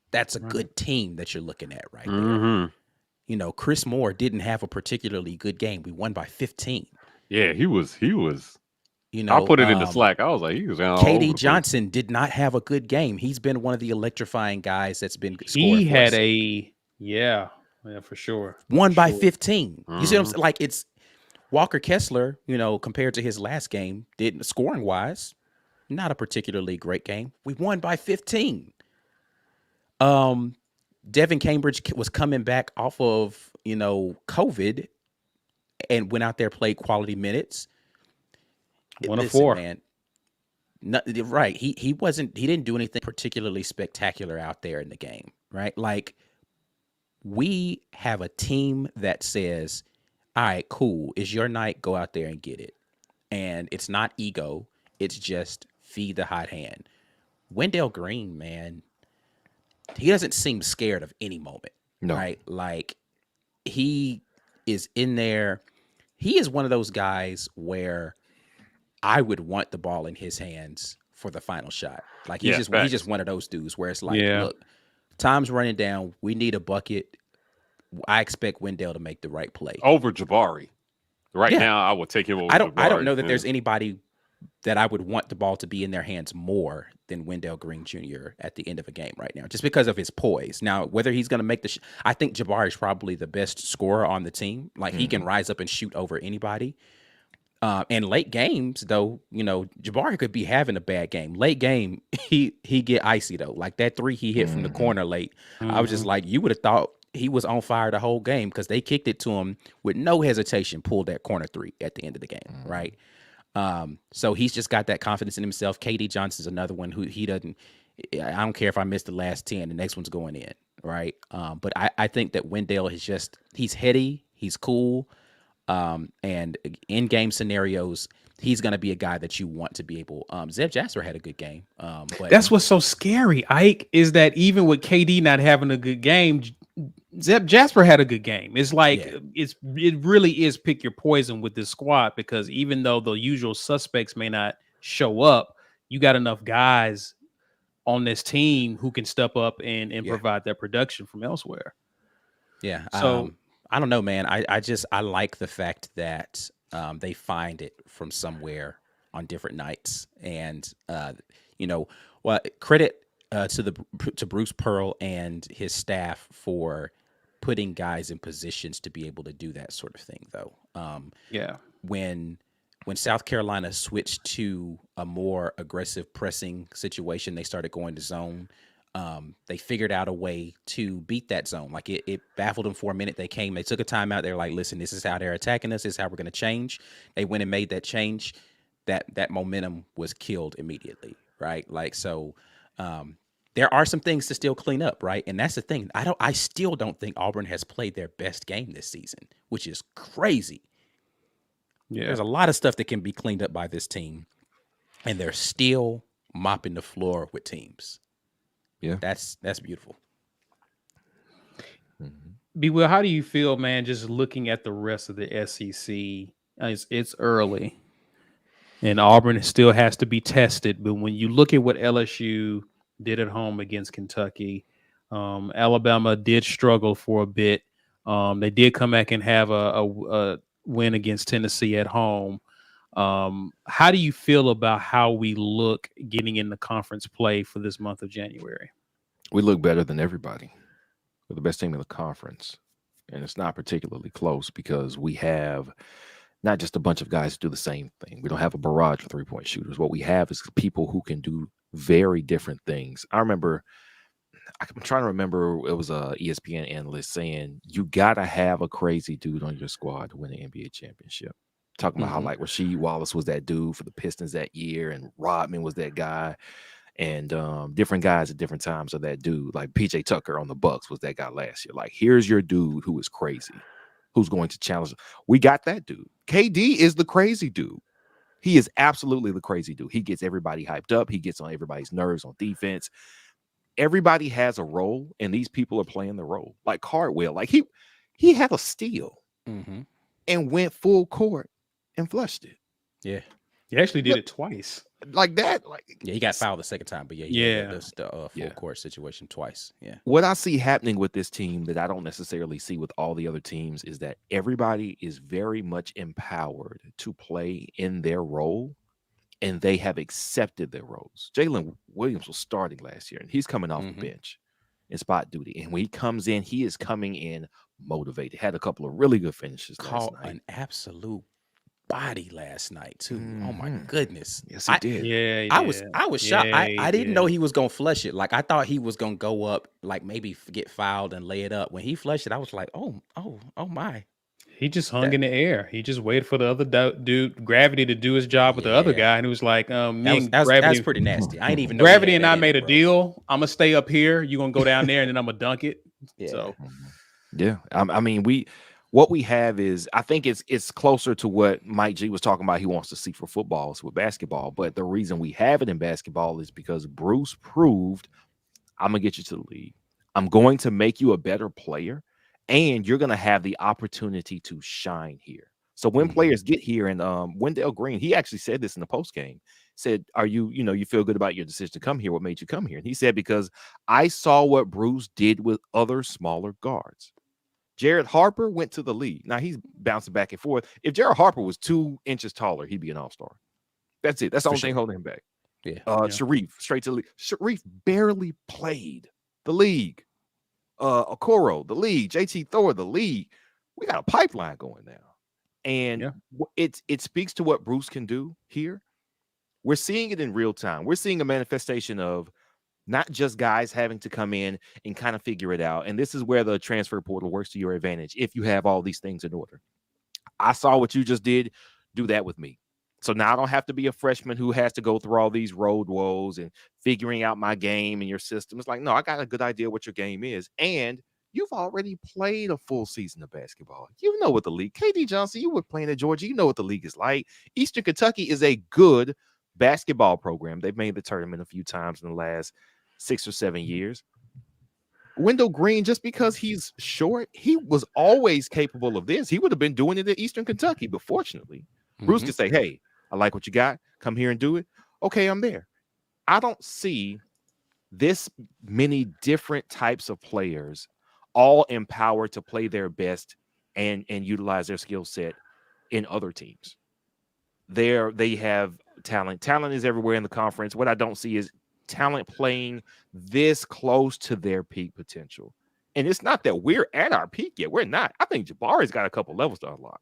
That's a good team that you're looking at right there. Chris Moore didn't have a particularly good game. We won by 15. Yeah, he was. I put it in the Slack. I was like, he was all over KD the Johnson did not have a good game. He's been one of the electrifying guys that's been He scoring had for us. yeah, for sure. Won by 15. You see what I'm saying? Like, it's Walker Kessler, compared to his last game, didn't scoring wise, not a particularly great game. We won by 15. Devin Cambridge was coming back off of, COVID and went out there, played quality minutes. 1 of 4. Man. Right. He didn't do anything particularly spectacular out there in the game, right? Like, we have a team that says, all right, cool. It's your night. Go out there and get it. And it's not ego. It's just feed the hot hand. Wendell Green, man, he doesn't seem scared of any moment, right? Like, he is in there. He is one of those guys where I would want the ball in his hands for the final shot. Like, he's just one of those dudes where it's like, look, time's running down. We need a bucket. I expect Wendell to make the right play over Jabari. Right now, I would take him over. I don't know that there's anybody that I would want the ball to be in their hands more than Wendell Green Jr. at the end of a game right now, just because of his poise. Now, whether he's going to make I think Jabari is probably the best scorer on the team. Like, he can rise up and shoot over anybody. And late games, though, Jabari could be having a bad game. Late game, he get icy, though. Like, that 3 he hit from the corner late. I was just like, you would have thought he was on fire the whole game, because they kicked it to him with no hesitation, pulled that corner 3 at the end of the game, right? So he's just got that confidence in himself. KD Johnson's another one who I don't care if I missed the last 10, the next one's going in, right? But I think that Wendell he's heady, he's cool, and in game scenarios, he's going to be a guy that you want to be able. Zeb Jasper had a good game, but that's what's so scary, Ike, is that even with KD not having a good game, Zeb Jasper had a good game. It's like it really is pick your poison with this squad, because even though the usual suspects may not show up, you got enough guys on this team who can step up and provide that production from elsewhere. Yeah. So I don't know, man. I like the fact that they find it from somewhere on different nights, and credit to Bruce Pearl and his staff for putting guys in positions to be able to do that sort of thing, though. When South Carolina switched to a more aggressive pressing situation, they started going to zone. They figured out a way to beat that zone. Like, it baffled them for a minute. They took a timeout. They're like, listen, this is how they're attacking us. This is how we're going to change. They went and made that change. That momentum was killed immediately, right? Like, so there are some things to still clean up, right? And that's the thing. I still don't think Auburn has played their best game this season, which is crazy. Yeah. There's a lot of stuff that can be cleaned up by this team, and they're still mopping the floor with teams. Yeah. That's beautiful. B. Will, how do you feel, man, just looking at the rest of the SEC? It's early, and Auburn still has to be tested. But when you look at what LSU did at home against Kentucky, Alabama did struggle for a bit. They did come back and have a win against Tennessee at home. How do you feel about how we look getting in the conference play for this month of January? We look better than everybody. We're the best team in the conference, and it's not particularly close because we have not just a bunch of guys who do the same thing. We don't have a barrage of 3-point shooters. What we have is people who can do very different things. I'm trying to remember, it was a ESPN analyst saying you gotta have a crazy dude on your squad to win an NBA championship. Talking about how like Rasheed Wallace was that dude for the Pistons that year, and Rodman was that guy, and different guys at different times are that dude. Like PJ Tucker on the Bucks was that guy last year. Like, here's your dude who is crazy, who's going to challenge. We got that dude. KD is the crazy dude. He is absolutely the crazy dude. He gets everybody hyped up. He gets on everybody's nerves on defense. Everybody has a role, and these people are playing the role. Like Cardwell, like he had a steal and went full court and flushed it. Yeah. He actually did it twice. Like that. Like, Yeah, he got fouled the second time, but the full court situation twice. Yeah. What I see happening with this team that I don't necessarily see with all the other teams is that everybody is very much empowered to play in their role, and they have accepted their roles. Jalen Williams was starting last year, and he's coming off the bench in spot duty. And when he comes in, he is coming in motivated. Had a couple of really good finishes last night. An absolute body last night too. Oh my goodness. Yes, he did. Yeah, I was shocked. I didn't know he he was gonna flush it. Like, I thought he was gonna go up, like maybe get fouled and lay it up. When he flushed it, I was like, oh my. He just hung in the air. He just waited for the other dude, Gravity, to do his job with the other guy, and it was like, That's pretty nasty. I ain't even know Gravity and I made a deal. I'm gonna stay up here. You gonna go down there, and then I'm gonna dunk it. Yeah. So Yeah, I mean, what we have is, I think it's closer to what Mike G was talking about. He wants to see for football, with basketball. But the reason we have it in basketball is because Bruce proved, I'm gonna get you to the league. I'm going to make you a better player, and you're gonna have the opportunity to shine here. So when players get here, and Wendell Green, he actually said this in the post game. Said, "Are you feel good about your decision to come here? What made you come here?" And he said, "Because I saw what Bruce did with other smaller guards." Jared Harper went to the league. Now he's bouncing back and forth. If Jared Harper was 2 inches taller, he'd be an all-star. That's it. That's the only thing holding him back. Yeah. Sharif, straight to the league. Sharif barely played the league. Okoro, the league. JT Thor, the league. We got a pipeline going now. And it speaks to what Bruce can do here. We're seeing it in real time. We're seeing a manifestation of not just guys having to come in and kind of figure it out. And this is where the transfer portal works to your advantage if you have all these things in order. I saw what you just did. Do that with me. So now I don't have to be a freshman who has to go through all these road woes and figuring out my game and your system. It's like, no, I got a good idea what your game is. And you've already played a full season of basketball. You know what the league. KD Johnson, you were playing at Georgia. You know what the league is like. Eastern Kentucky is a good basketball program. They've made the tournament a few times in the last 6 or 7 years. Wendell Green, just because he's short, he was always capable of this. He would have been doing it at Eastern Kentucky, but fortunately, Bruce could say, hey, I like what you got. Come here and do it. Okay, I'm there. I don't see this many different types of players all empowered to play their best and utilize their skill set in other teams. They have talent. Talent is everywhere in the conference. What I don't see is talent playing this close to their peak potential. And it's not that we're at our peak yet. We're not. I think Jabari's got a couple levels to unlock.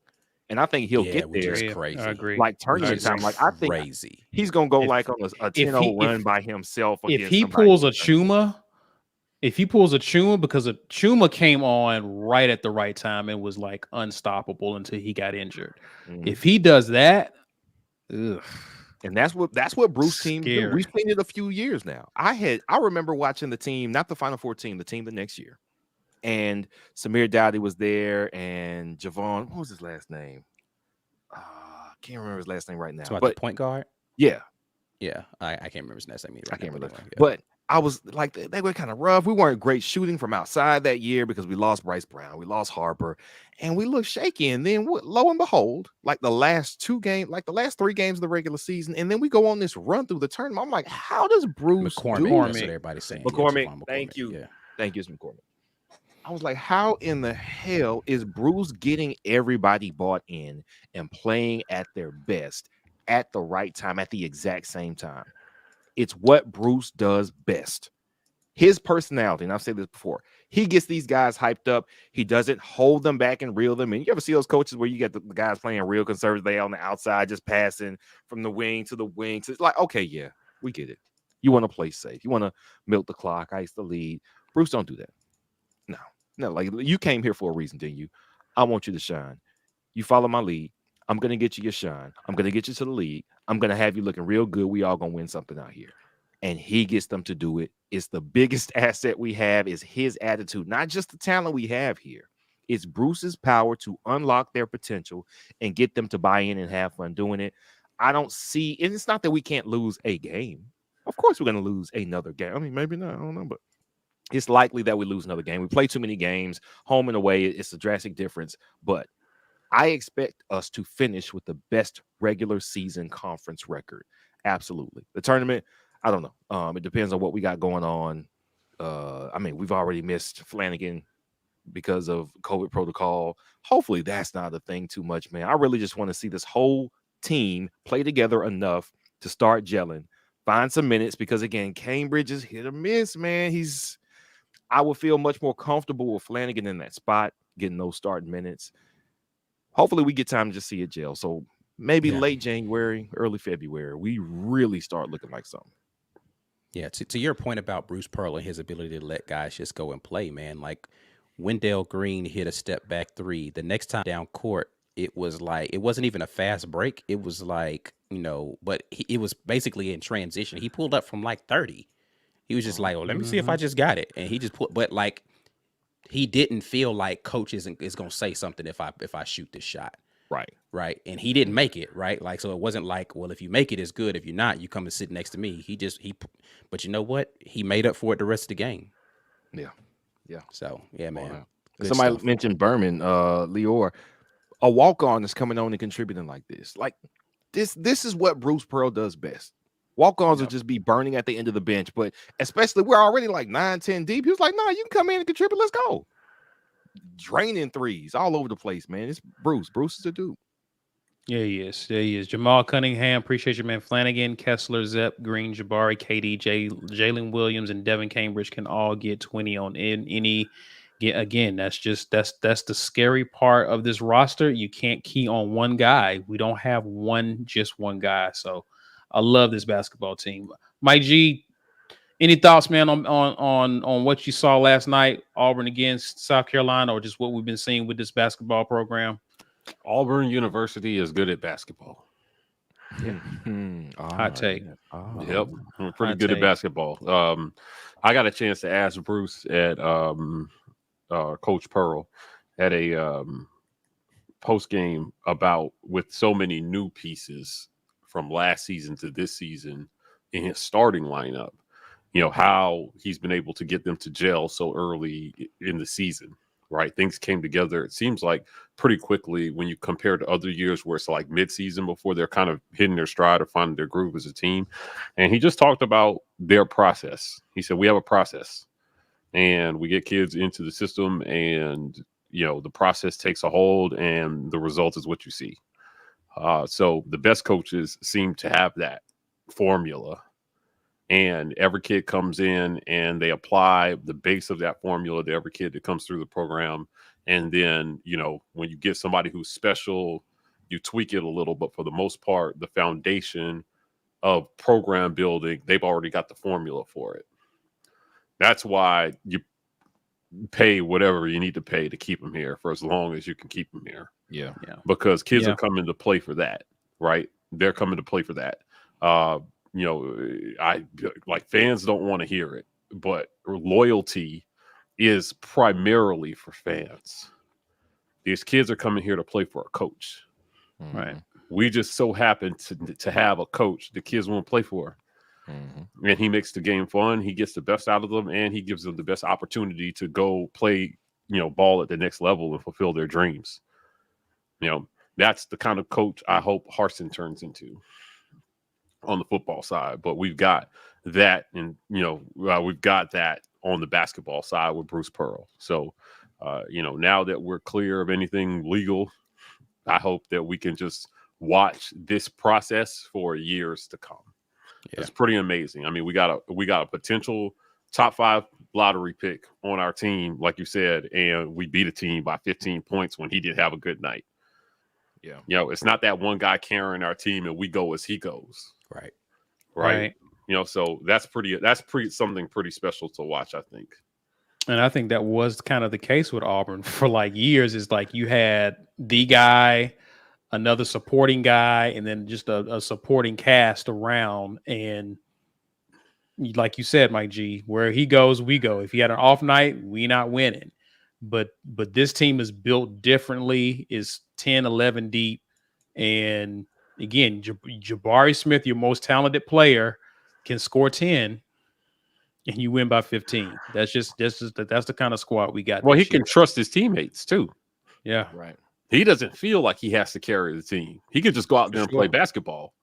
And I think he'll get there. Is crazy. I agree. Like tournament time. Like, I think crazy. He's gonna go like on a 10-0 run by himself. If he pulls a Chuma, because Chuma came on right at the right time and was like unstoppable until he got injured. If he does that, ugh. And that's what Bruce teams do. We've seen it a few years now. I remember watching the team, not the Final Four team, the team the next year. And Samir Dowdy was there, and Javon, what was his last name? I can't remember his last name right now. But the point guard? Yeah. Yeah. I can't remember his last name either. I can't remember. But I was like, they were kind of rough. We weren't great shooting from outside that year because we lost Bryce Brown. We lost Harper. And we looked shaky. And then lo and behold, like the last 3 games of the regular season, and then we go on this run through the tournament. I'm like, how does Bruce McCormick, that's what everybody's saying. McCormick, thank you. Yeah. Thank you, McCormick. I was like, how in the hell is Bruce getting everybody bought in and playing at their best at the right time, at the exact same time? It's what Bruce does best. His personality, and I've said this before, He gets these guys hyped up. He doesn't hold them back and reel them in. You ever see those coaches where you get the guys playing real conservative, they on the outside just passing from the wing to the wing? So it's like, okay, yeah, we get it. You want to play safe. You want to milk the clock, ice the lead. Bruce, don't do that. No, like you came here for a reason, didn't you? I want you to shine. You follow my lead. I'm going to get you your shine. I'm going to get you to the league. I'm going to have you looking real good. We all going to win something out here. And he gets them to do it. It's the biggest asset we have is his attitude, not just the talent we have here. It's Bruce's power to unlock their potential and get them to buy in and have fun doing it. I don't see, and it's not that we can't lose a game. Of course we're going to lose another game. I mean, maybe not. I don't know, but it's likely that we lose another game. We play too many games, home and away. It's a drastic difference. But I expect us to finish with the best regular season conference record. Absolutely. The tournament, I don't know. It depends on what we got going on. I mean, we've already missed Flanagan because of COVID protocol. Hopefully that's not a thing too much, man. I really just want to see this whole team play together enough to start gelling, find some minutes, because again, Cambridge is hit or miss, man. I would feel much more comfortable with Flanagan in that spot, getting those starting minutes. Hopefully we get time to just see it gel. So maybe late January, early February, we really start looking like something. Yeah, to your point about Bruce Pearl and his ability to let guys just go and play, man, like Wendell Green hit a step back three. The next time down court, it was like, it wasn't even a fast break. It was like, but it was basically in transition. He pulled up from like 30. He was just like, "Oh, let me see if I just got it," and he just put. But like, he didn't feel like coach is going to say something if I shoot this shot, right, and he didn't make it, right. Like, so it wasn't like, well, if you make it, it's good. If you're not, you come and sit next to me. But you know what? He made up for it the rest of the game. Yeah. So yeah, man. Wow. Somebody mentioned Berman, Lior, a walk-on is coming on and contributing like this. Like this is what Bruce Pearl does best. Walk-ons will just be burning at the end of the bench, but especially we're already like 9-10 deep. He was like, "No, you can come in and contribute. Let's go." Draining threes all over the place, man. It's Bruce. Bruce is a dude. Yeah, he is. Yeah, he is. Jamal Cunningham, appreciate you, man. Flanagan, Kessler, Zepp, Green, Jabari, KD, Jalen Williams, and Devin Cambridge can all get 20 on any. Again, that's the scary part of this roster. You can't key on one guy. We don't have just one guy. So I love this basketball team. Mike G, any thoughts, man, on what you saw last night, Auburn against South Carolina, or just what we've been seeing with this basketball program? Auburn University is good at basketball. Hot take. Yep, we're pretty good at basketball. I got a chance to ask Bruce at Coach Pearl at a post game about, with so many new pieces from last season to this season in his starting lineup, how he's been able to get them to gel so early in the season. Right, things came together, it seems like, pretty quickly when you compare to other years where it's like mid-season before they're kind of hitting their stride or finding their groove as a team. And he just talked about their process. He said, we have a process and we get kids into the system, and the process takes a hold and the result is what you see. So the best coaches seem to have that formula. And every kid comes in and they apply the base of that formula to every kid that comes through the program. And then, when you get somebody who's special, you tweak it a little. But for the most part, the foundation of program building, they've already got the formula for it. That's why you pay whatever you need to pay to keep them here for as long as you can keep them here. Yeah. Because kids are coming to play for that, right? They're coming to play for that. I like, fans don't want to hear it, but loyalty is primarily for fans. These kids are coming here to play for a coach, right? We just so happen to have a coach the kids want to play for, and he makes the game fun. He gets the best out of them, and he gives them the best opportunity to go play, ball at the next level and fulfill their dreams. That's the kind of coach I hope Harsin turns into on the football side. But we've got that, and we've got that on the basketball side with Bruce Pearl. So now that we're clear of anything legal, I hope that we can just watch this process for years to come. It's pretty amazing. I mean, we got a potential top 5 lottery pick on our team, like you said, and we beat a team by 15 points when he didn't have a good night. Yeah. You know, it's not that one guy carrying our team and we go as he goes. Right. Right. You know, so that's something pretty special to watch, I think. And I think that was kind of the case with Auburn for like years. Is like you had the guy, another supporting guy, and then just a supporting cast around. And like you said, Mike G, where he goes, we go. If he had an off night, we not winning. But this team is built differently, is 10, 11 deep. And again, Jabari Smith, your most talented player, can score 10 and you win by 15. That's the kind of squad we got. Well, he can trust his teammates too. Yeah. Right. He doesn't feel like he has to carry the team. He can just go out there and play basketball.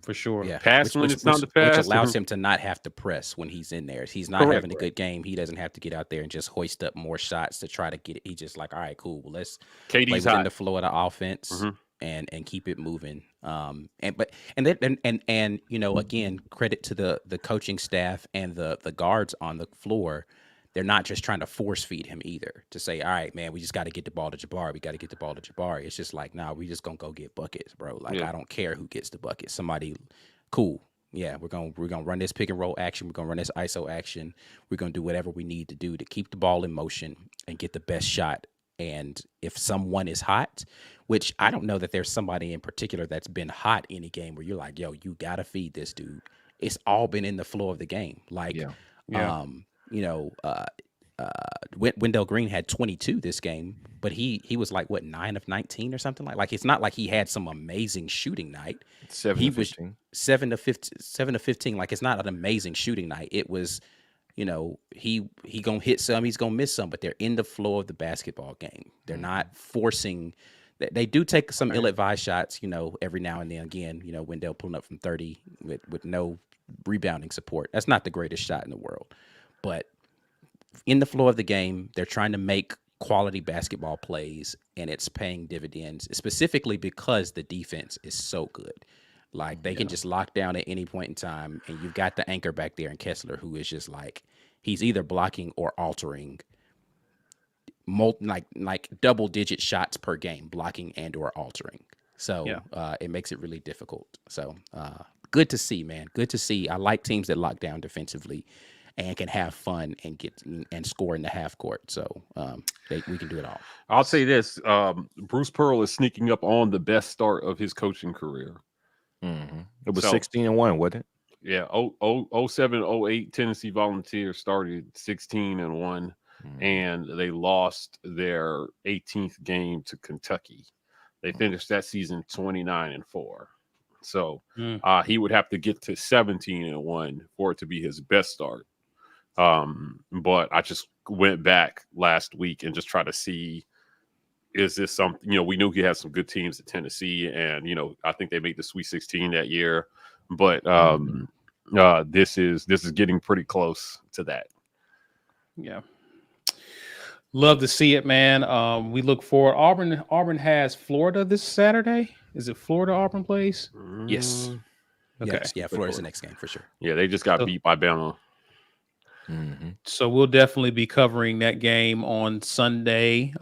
For sure. Yeah. Pass when it's time to pass. Which allows him to not have to press when he's in there. If he's not having a good game, he doesn't have to get out there and just hoist up more shots to try to get it. He's just like, all right, cool. Well, let's play within the flow of the offense and keep it moving. And you know, again, credit to the coaching staff and the guards on the floor. They're not just trying to force feed him either to say, all right, man, we just got to get the ball to Jabari. We got to get the ball to Jabari. It's just like, nah, we just going to go get buckets, bro. Like, I don't care who gets the bucket. Somebody cool. Yeah, we're going to run this pick and roll action. We're going to run this ISO action. We're going to do whatever we need to do to keep the ball in motion and get the best shot. And if someone is hot, which I don't know that there's somebody in particular that's been hot in a game where you're like, yo, you got to feed this dude. It's all been in the flow of the game. Like, you know, Wendell Green had 22 this game, but he was like, what, 9 of 19 or something like it's not like he had some amazing shooting night. 7 he of 15. was 7 of 15. Like, it's not an amazing shooting night. It was, you know, he gonna hit some, he's gonna miss some, but they're in the flow of the basketball game. They're not forcing. They do take some ill-advised shots, you know, every now and then. Again, you know, Wendell pulling up from 30 with no rebounding support. That's not the greatest shot in the world. But in the flow of the game, they're trying to make quality basketball plays, and it's paying dividends, specifically because the defense is so good. Like, they can just lock down at any point in time, and you've got the anchor back there in Kessler, who is just like, he's either blocking or altering like double-digit shots per game, blocking and or altering. So it makes it really difficult. So good to see, man. Good to see. I like teams that lock down defensively and can have fun and get and score in the half court. So we can do it all. I'll say this: Bruce Pearl is sneaking up on the best start of his coaching career. Mm-hmm. It was 16-1, wasn't it? Yeah, 07, 08, Tennessee Volunteers started 16-1, and they lost their 18th game to Kentucky. They finished that season 29-4. So he would have to get to 17-1 for it to be his best start. But I just went back last week and just tried to see, is this something, you know, we knew he had some good teams at Tennessee, and, you know, I think they made the Sweet 16 that year, but this is getting pretty close to that. Yeah. Love to see it, man. We look forward. Auburn has Florida this Saturday. Is it Florida Auburn plays? Yes. Okay. Yes. Yeah, Florida's the next game for sure. Yeah, they just got beat by Bama. So we'll definitely be covering that game on Sunday.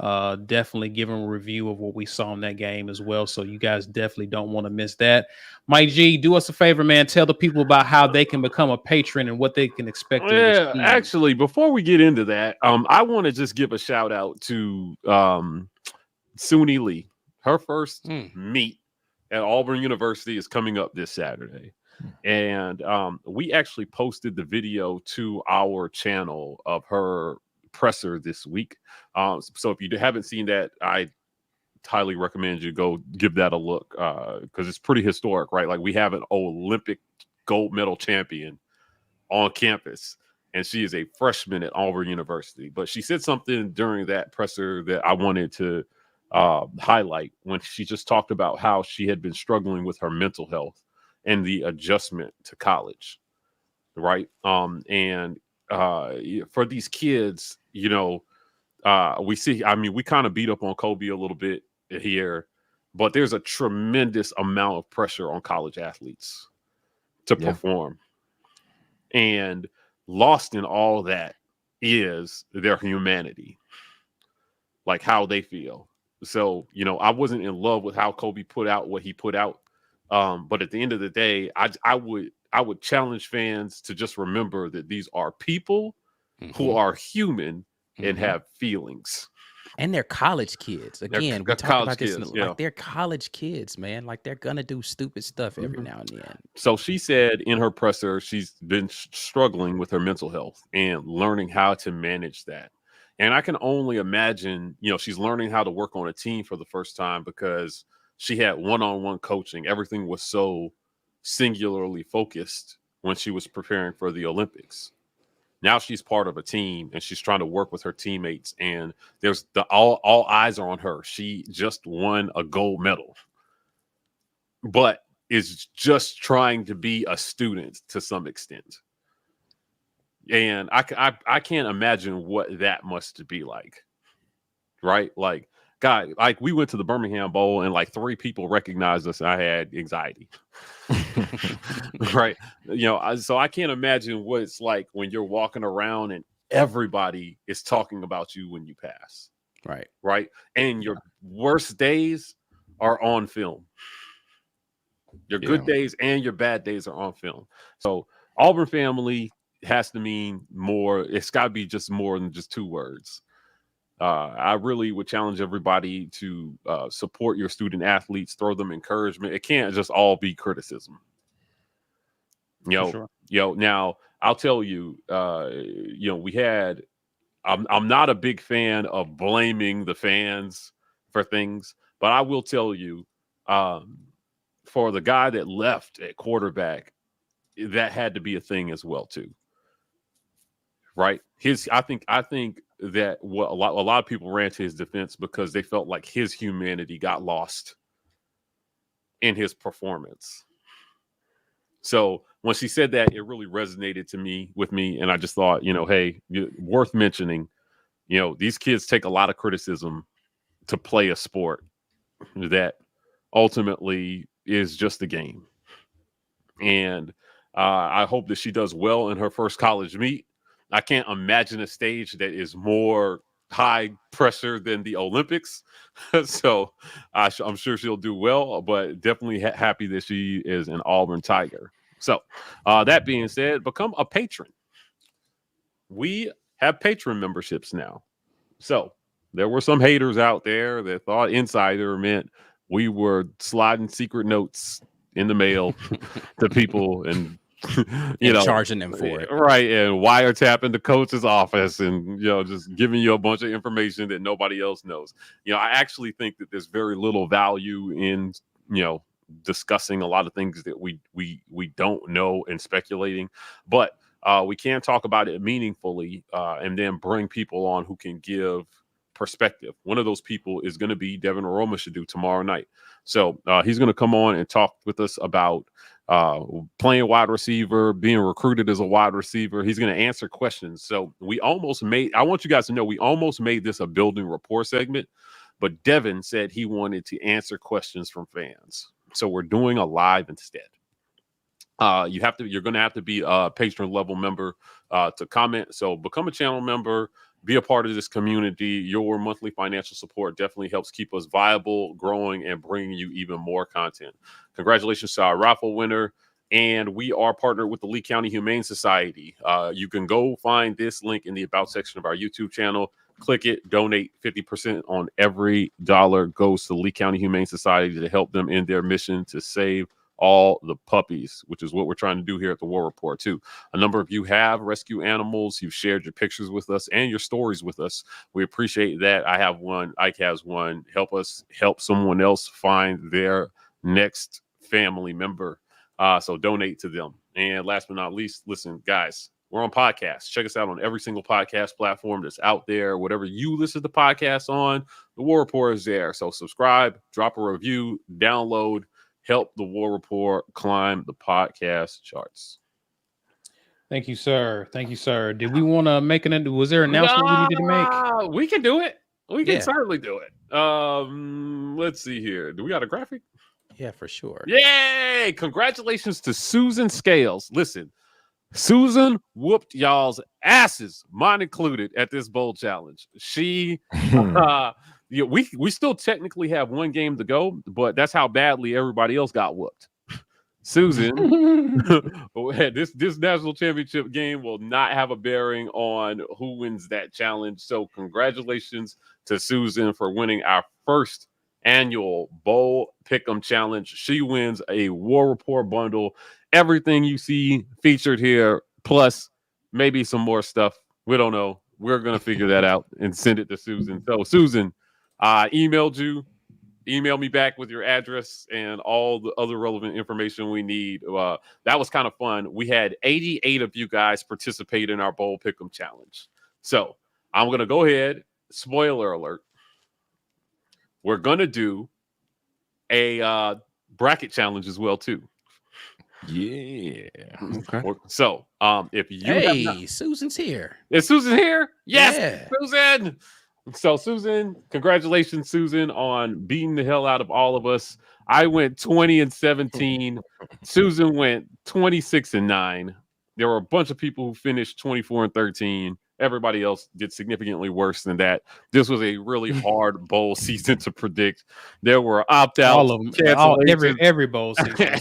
Definitely giving a review of what we saw in that game as well. So you guys definitely don't want to miss that. Mike G, do us a favor, man. Tell the people about how they can become a patron and what they can expect. Yeah, actually, before we get into that, I want to just give a shout out to Suni Lee. Her first meet at Auburn University is coming up this Saturday. And we actually posted the video to our channel of her presser this week. So if you haven't seen that, I highly recommend you go give that a look, because it's pretty historic, right? Like, we have an Olympic gold medal champion on campus, and she is a freshman at Auburn University. But she said something during that presser that I wanted to highlight, when she just talked about how she had been struggling with her mental health and the adjustment to college, right? And for these kids, you know, we kind of beat up on Kobe a little bit here, but there's a tremendous amount of pressure on college athletes to perform. And lost in all that is their humanity, like how they feel. So, I wasn't in love with how Kobe put out what he put out. But at the end of the day, I would challenge fans to just remember that these are people who are human and have feelings. And they're college kids. Again, we talked about this. Like, they're college kids, man. Like, they're gonna do stupid stuff every now and then. So she said in her presser, she's been struggling with her mental health and learning how to manage that. And I can only imagine, she's learning how to work on a team for the first time because she had one-on-one coaching. Everything was so singularly focused when she was preparing for the Olympics. Now she's part of a team and she's trying to work with her teammates, and there's all eyes are on her. She just won a gold medal, but is just trying to be a student to some extent. And I can't imagine what that must be like, right? Like, God, like we went to the Birmingham Bowl and like 3 people recognized us and I had anxiety. Right. So I can't imagine what it's like when you're walking around and everybody is talking about you when you pass. Right. Right. And your worst days are on film. Your good days and your bad days are on film. So Auburn family has to mean more. It's got to be just more than just 2 words. I really would challenge everybody to support your student athletes, throw them encouragement. It can't just all be criticism. Now I'll tell you, we had, I'm not a big fan of blaming the fans for things, but I will tell you, for the guy that left at quarterback, that had to be a thing as well too. Right. I think that what a lot of people ran to his defense because they felt like his humanity got lost in his performance. So when she said that, it really resonated with me. And I just thought, hey, worth mentioning, these kids take a lot of criticism to play a sport that ultimately is just a game. And I hope that she does well in her first college meet. I can't imagine a stage that is more high pressure than the Olympics. So I'm sure she'll do well, but definitely happy that she is an Auburn Tiger. So that being said, become a patron. We have patron memberships now. So there were some haters out there that thought insider meant we were sliding secret notes in the mail to people and charging them for it, right? And wiretapping the coach's office, and just giving you a bunch of information that nobody else knows. I actually think that there's very little value in discussing a lot of things that we don't know and speculating, but we can talk about it meaningfully and then bring people on who can give perspective. One of those people is going to be Devin Aromashadu tomorrow night. So he's going to come on and talk with us about playing wide receiver, being recruited as a wide receiver. He's going to answer questions. So I want you guys to know, we almost made this a building rapport segment, but Devin said he wanted to answer questions from fans. So we're doing a live instead. You're going to have to be a patron level member to comment. So become a channel member, be a part of this community. Your monthly financial support definitely helps keep us viable, growing, and bringing you even more content. Congratulations to our raffle winner. And we are partnered with the Lee County Humane Society. You can go find this link in the About section of our YouTube channel. Click it, donate 50% on every dollar goes to the Lee County Humane Society to help them in their mission to save all the puppies, which is what we're trying to do here at the War Report too. A number of you have rescue animals. You've shared your pictures with us and your stories with us. We appreciate that. I have one. Ike has one. Help us help someone else find their next family member. So donate to them. And last but not least, listen, guys, we're on podcasts. Check us out on every single podcast platform that's out there. Whatever you listen to podcasts on, the War Report is there. So subscribe, drop a review, download, help the War Report climb the podcast charts. Thank you, sir. Thank you, sir. Did we want to make was there an announcement we needed to make? We can do it. We can certainly do it. Let's see here. Do we got a graphic? Yeah, for sure. Yay! Congratulations to Susan Scales. Listen, Susan whooped y'all's asses, mine included, at this bowl challenge. She, we still technically have one game to go, but that's how badly everybody else got whooped. Susan, this national championship game will not have a bearing on who wins that challenge. So congratulations to Susan for winning our first annual Bowl Pick'em Challenge. She wins a War Report bundle. Everything you see featured here, plus maybe some more stuff. We don't know. We're going to figure that out and send it to Susan. So Susan, I emailed you. Email me back with your address and all the other relevant information we need. That was kind of fun. We had 88 of you guys participate in our Bowl Pick'em Challenge. So I'm going to go ahead. Spoiler alert. We're going to do a bracket challenge as well, too. Yeah. Okay. So if you Susan's here. Is Susan here? Yes, Yeah. Susan. So, Susan, congratulations, Susan, on beating the hell out of all of us. I went 20-17. Susan went 26-9. There were a bunch of people who finished 24-13. Everybody else did significantly worse than that. This was a really hard bowl season to predict. There were opt-outs, All of them, every bowl season.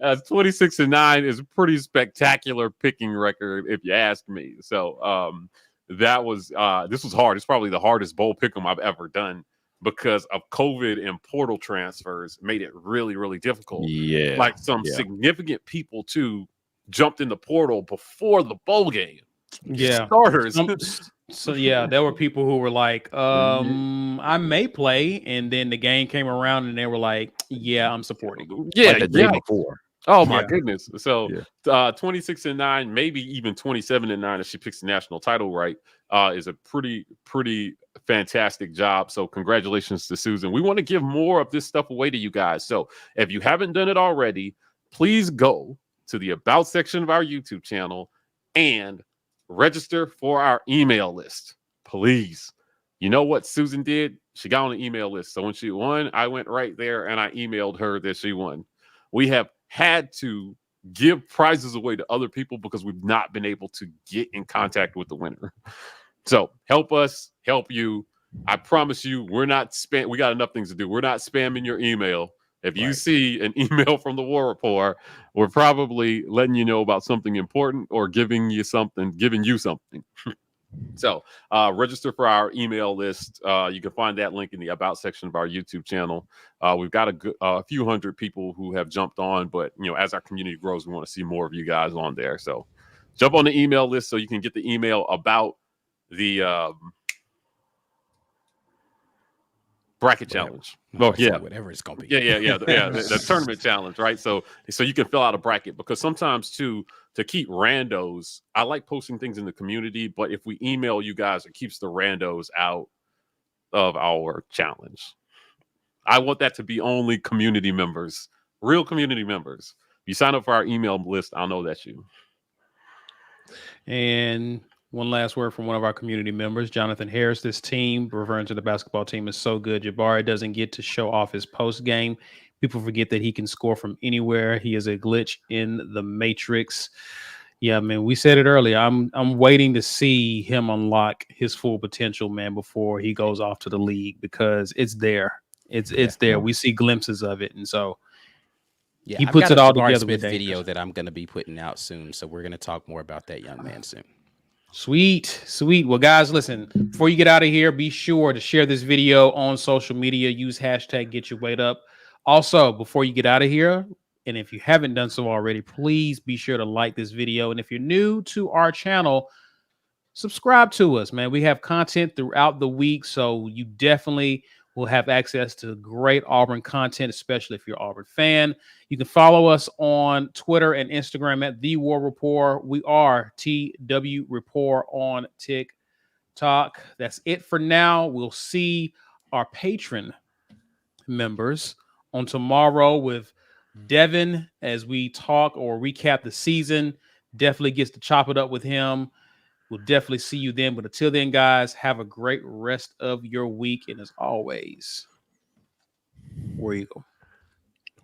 26-9 is a pretty spectacular picking record, if you ask me. So, this was hard. It's probably the hardest bowl pick'em I've ever done because of COVID and portal transfers made it really, really difficult. Yeah. Like some significant people too jumped in the portal before the bowl game. Yeah. Starters. So there were people who were like, I may play, and then the game came around and they were like, yeah, I'm supporting. Yeah, like the day before. Oh my goodness. So 26-9, maybe even 27-9 if she picks the national title right, is a pretty fantastic job. So congratulations to Susan. We want to give more of this stuff away to you guys. So if you haven't done it already, please go to the About section of our YouTube channel and register for our email list. Please. You know what Susan did? She got on the email list. So when she won, I went right there and I emailed her that she won. We have had to give prizes away to other people because we've not been able to get in contact with the winner. So help us, help you. I promise you, we're not we got enough things to do. We're not spamming your email. If you see an email from the War Report, we're probably letting you know about something important or giving you something. So register for our email list. You can find that link in the About section of our YouTube channel. We've got a few hundred people who have jumped on, but as our community grows, we want to see more of you guys on there. So jump on the email list so you can get the email about the bracket challenge. Whatever it's gonna be. The tournament challenge, right? So you can fill out a bracket because sometimes too, to keep randos, I like posting things in the community, but if we email you guys, it keeps the randos out of our challenge. I want that to be only community members, real community members. If you sign up for our email list, I'll know that's you. And one last word from one of our community members, Jonathan Harris. This team, referring to the basketball team, is so good. Jabari doesn't get to show off his post game. People forget that he can score from anywhere. He is a glitch in the matrix. Yeah, man, we said it earlier. I'm waiting to see him unlock his full potential, man, before he goes off to the league because it's there. It's there. We see glimpses of it, and so he puts it all together with video that I'm going to be putting out soon. So we're going to talk more about that young man soon. Sweet. Well, guys, listen, before you get out of here, be sure to share this video on social media. Use hashtag Get Your Weight Up. Also, before you get out of here, and if you haven't done so already, please be sure to like this video. And if you're new to our channel, subscribe to us, man. We have content throughout the week, so you definitely will have access to great Auburn content, especially if you're an Auburn fan. You can follow us on Twitter and Instagram at The War Report. We are TW Report on TikTok. That's it for now. We'll see our patron members on tomorrow with Devin as we talk or recap the season. Definitely gets to chop it up with him. We'll definitely see you then. But until then, guys, have a great rest of your week. And as always, War Eagle.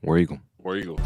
War Eagle. War Eagle.